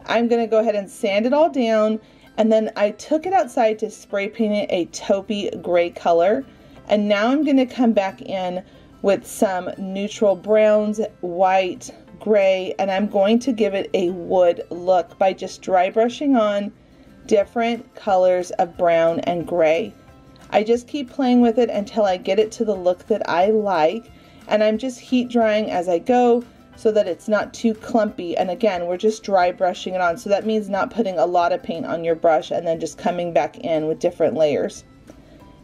I'm gonna go ahead and sand it all down, and then I took it outside to spray paint it a taupey gray color. And now I'm gonna come back in with some neutral browns, white, gray, and I'm going to give it a wood look by just dry brushing on different colors of brown and gray. I just keep playing with it until I get it to the look that I like, and I'm just heat drying as I go so that it's not too clumpy. And again, we're just dry brushing it on, so that means not putting a lot of paint on your brush and then just coming back in with different layers.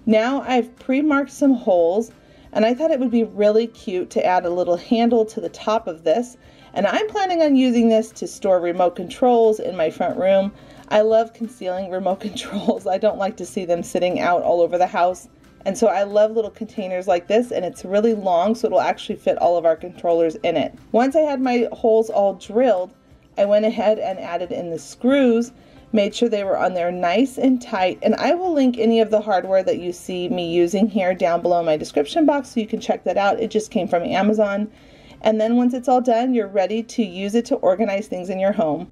Now I've pre-marked some holes, and I thought it would be really cute to add a little handle to the top of this, and I'm planning on using this to store remote controls in my front room. I love concealing remote controls. I don't like to see them sitting out all over the house, and so I love little containers like this, and it's really long, so it'll actually fit all of our controllers in it. Once I had my holes all drilled, I went ahead and added in the screws, made sure they were on there nice and tight, and I will link any of the hardware that you see me using here down below in my description box so you can check that out. It just came from Amazon. And then once it's all done, you're ready to use it to organize things in your home.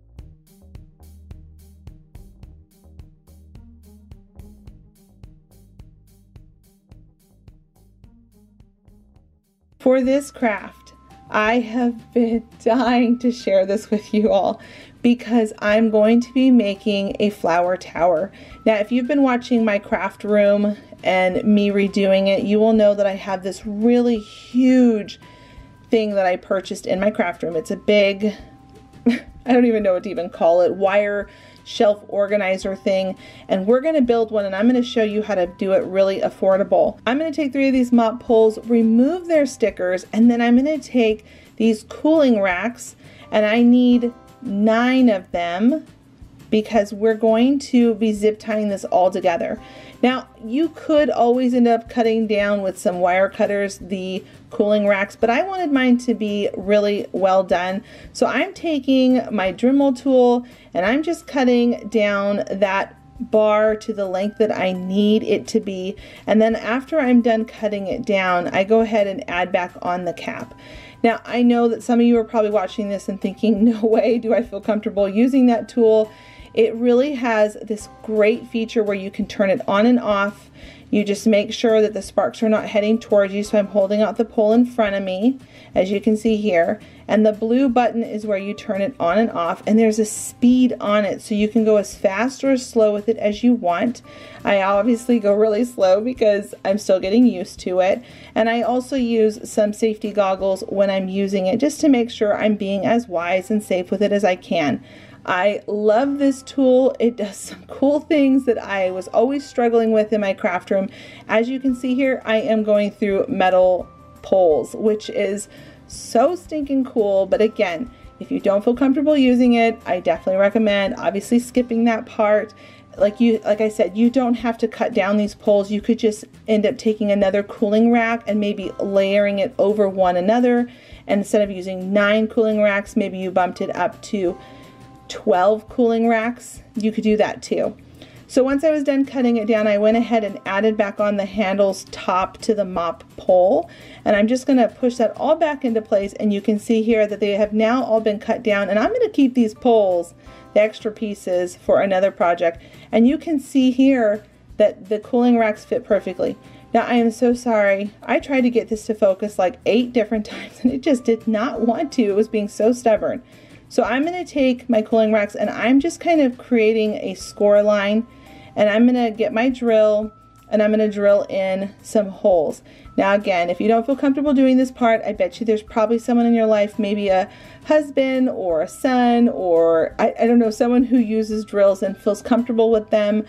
For this craft, I have been dying to share this with you all because I'm going to be making a flower tower. Now, if you've been watching my craft room and me redoing it, you will know that I have this really huge thing that I purchased in my craft room. It's a big, I don't even know what to even call it, wire shelf organizer thing, and we're going to build one, and I'm going to show you how to do it really affordable. I'm going to take 3 of these mop poles, remove their stickers, and then I'm going to take these cooling racks, and I need 9 of them because we're going to be zip tying this all together. Now, you could always end up cutting down with some wire cutters the cooling racks, but I wanted mine to be really well done. So I'm taking my Dremel tool and I'm just cutting down that bar to the length that I need it to be. And then after I'm done cutting it down, I go ahead and add back on the cap. Now, I know that some of you are probably watching this and thinking, no way do I feel comfortable using that tool. It really has this great feature where you can turn it on and off. You just make sure that the sparks are not heading towards you. So I'm holding out the pole in front of me, as you can see here. And the blue button is where you turn it on and off. And there's a speed on it, so you can go as fast or as slow with it as you want. I obviously go really slow because I'm still getting used to it. And I also use some safety goggles when I'm using it, just to make sure I'm being as wise and safe with it as I can. I love this tool. It does some cool things that I was always struggling with in my craft room. As you can see here, I am going through metal poles, which is so stinking cool. But again, if you don't feel comfortable using it, I definitely recommend obviously skipping that part. Like I said, you don't have to cut down these poles. You could just end up taking another cooling rack and maybe layering it over one another. And instead of using 9 cooling racks, maybe you bumped it up to 12 cooling racks. You could do that too. So once I was done cutting it down, I went ahead and added back on the handles top to the mop pole. And I'm just gonna push that all back into place, and you can see here that they have now all been cut down, and I'm gonna keep these poles, the extra pieces, for another project. And you can see here that the cooling racks fit perfectly. Now I am so sorry. I tried to get this to focus like 8 different times and it just did not want to. It was being so stubborn. So I'm going to take my cooling racks and I'm just kind of creating a score line, and I'm going to get my drill and I'm going to drill in some holes. Now again, if you don't feel comfortable doing this part, I bet you there's probably someone in your life, maybe a husband or a son, or I don't know, someone who uses drills and feels comfortable with them.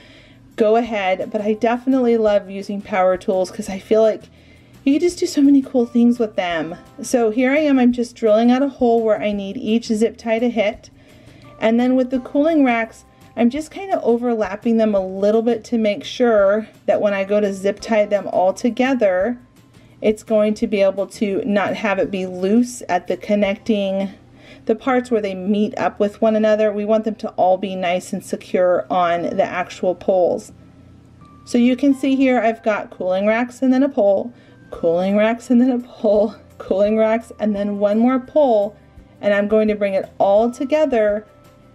Go ahead, but I definitely love using power tools because I feel like you can just do so many cool things with them. So here I am, I'm just drilling out a hole where I need each zip tie to hit. And then with the cooling racks, I'm just kind of overlapping them a little bit to make sure that when I go to zip tie them all together, it's going to be able to not have it be loose at the connecting, the parts where they meet up with one another. We want them to all be nice and secure on the actual poles. So you can see here I've got cooling racks and then a pole, cooling racks and then a pole, cooling racks and then one more pole, and I'm going to bring it all together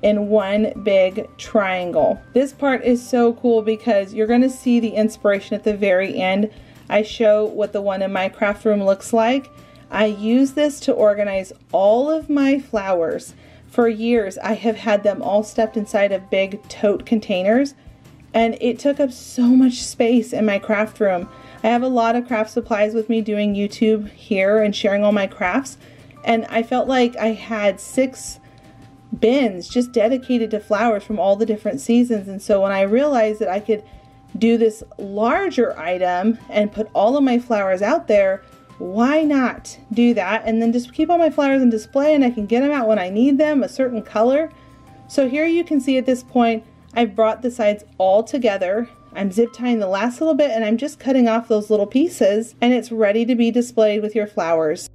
in one big triangle. This part is so cool because you're going to see the inspiration at the very end. I show what the one in my craft room looks like. I use this to organize all of my flowers. For years I have had them all stuffed inside of big tote containers, and it took up so much space in my craft room. I have a lot of craft supplies with me doing YouTube here and sharing all my crafts, and I felt like I had 6 bins just dedicated to flowers from all the different seasons. And so when I realized that I could do this larger item and put all of my flowers out there, why not do that and then just keep all my flowers in display, and I can get them out when I need them, a certain color. So here you can see at this point I've brought the sides all together. I'm zip tying the last little bit and I'm just cutting off those little pieces, and it's ready to be displayed with your flowers.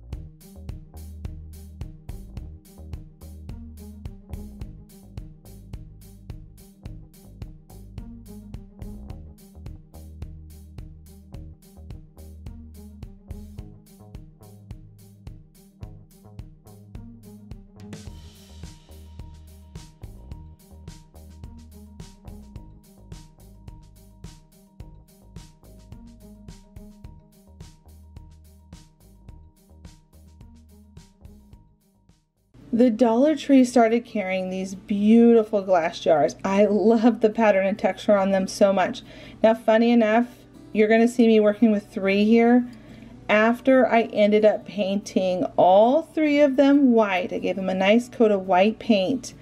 The Dollar Tree started carrying these beautiful glass jars. I love the pattern and texture on them so much. Now, funny enough, you're going to see me working with 3 here. After I ended up painting all 3 of them white, I gave them a nice coat of white paint,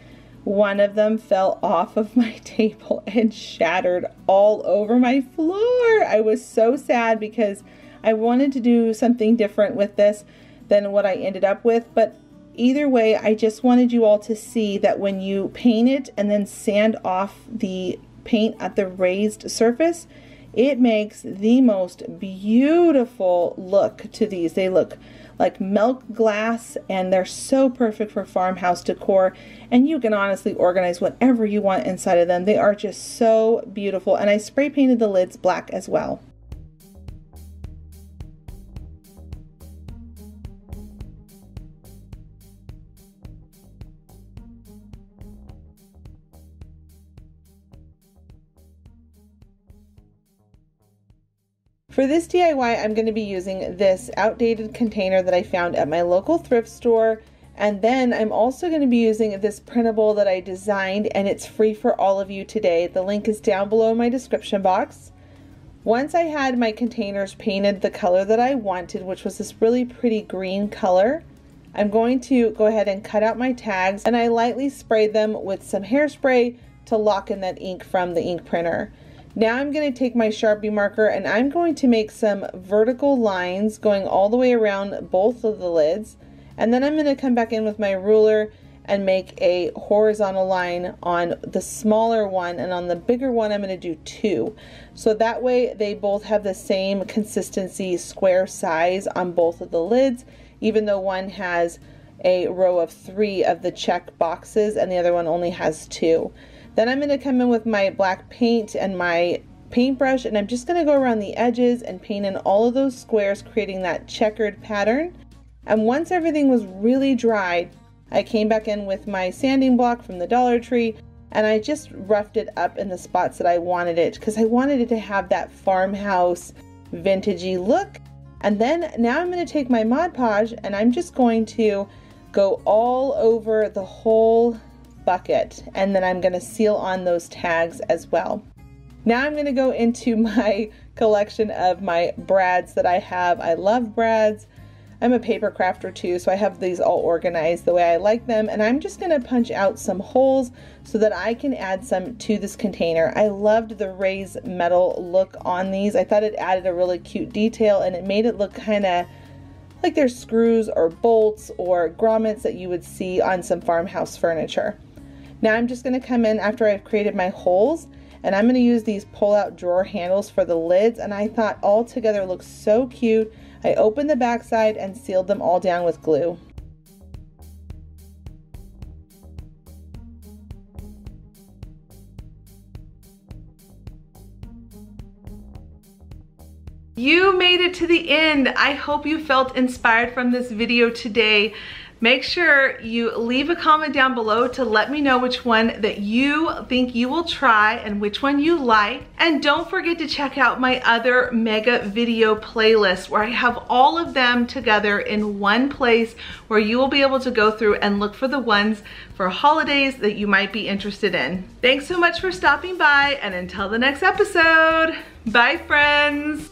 one of them fell off of my table and shattered all over my floor. I was so sad because I wanted to do something different with this than what I ended up with, but either way, I just wanted you all to see that when you paint it and then sand off the paint at the raised surface, it makes the most beautiful look to these. They look like milk glass, and they're so perfect for farmhouse decor, and you can honestly organize whatever you want inside of them. They are just so beautiful, and I spray painted the lids black as well. For this DIY, I'm going to be using this outdated container that I found at my local thrift store. And then I'm also going to be using this printable that I designed, and it's free for all of you today. The link is down below in my description box. Once I had my containers painted the color that I wanted, which was this really pretty green color, I'm going to go ahead and cut out my tags, and I lightly sprayed them with some hairspray to lock in that ink from the ink printer. Now I'm going to take my Sharpie marker and I'm going to make some vertical lines going all the way around both of the lids. And then I'm going to come back in with my ruler and make a horizontal line on the smaller one, and on the bigger one I'm going to do 2. So that way they both have the same consistency, square size on both of the lids, even though one has a row of 3 of the check boxes and the other one only has 2. Then I'm going to come in with my black paint and my paintbrush, and I'm just going to go around the edges and paint in all of those squares, creating that checkered pattern. And once everything was really dried, I came back in with my sanding block from the Dollar Tree, and I just roughed it up in the spots that I wanted it, because I wanted it to have that farmhouse vintagey look. And then now I'm going to take my Mod Podge and I'm just going to go all over the whole bucket, and then I'm going to seal on those tags as well. Now I'm going to go into my collection of my brads that I have. I love brads. I'm a paper crafter too, so I have these all organized the way I like them, and I'm just going to punch out some holes so that I can add some to this container. I loved the raised metal look on these. I thought it added a really cute detail, and it made it look kind of like there's screws or bolts or grommets that you would see on some farmhouse furniture. Now I'm just going to come in after I've created my holes, and I'm going to use these pull-out drawer handles for the lids, and I thought all together looks so cute. I opened the back side and sealed them all down with glue. You made it to the end. I hope you felt inspired from this video today. Make sure you leave a comment down below to let me know which one that you think you will try and which one you like. And don't forget to check out my other mega video playlist where I have all of them together in one place, where you will be able to go through and look for the ones for holidays that you might be interested in. Thanks so much for stopping by, and until the next episode, bye friends.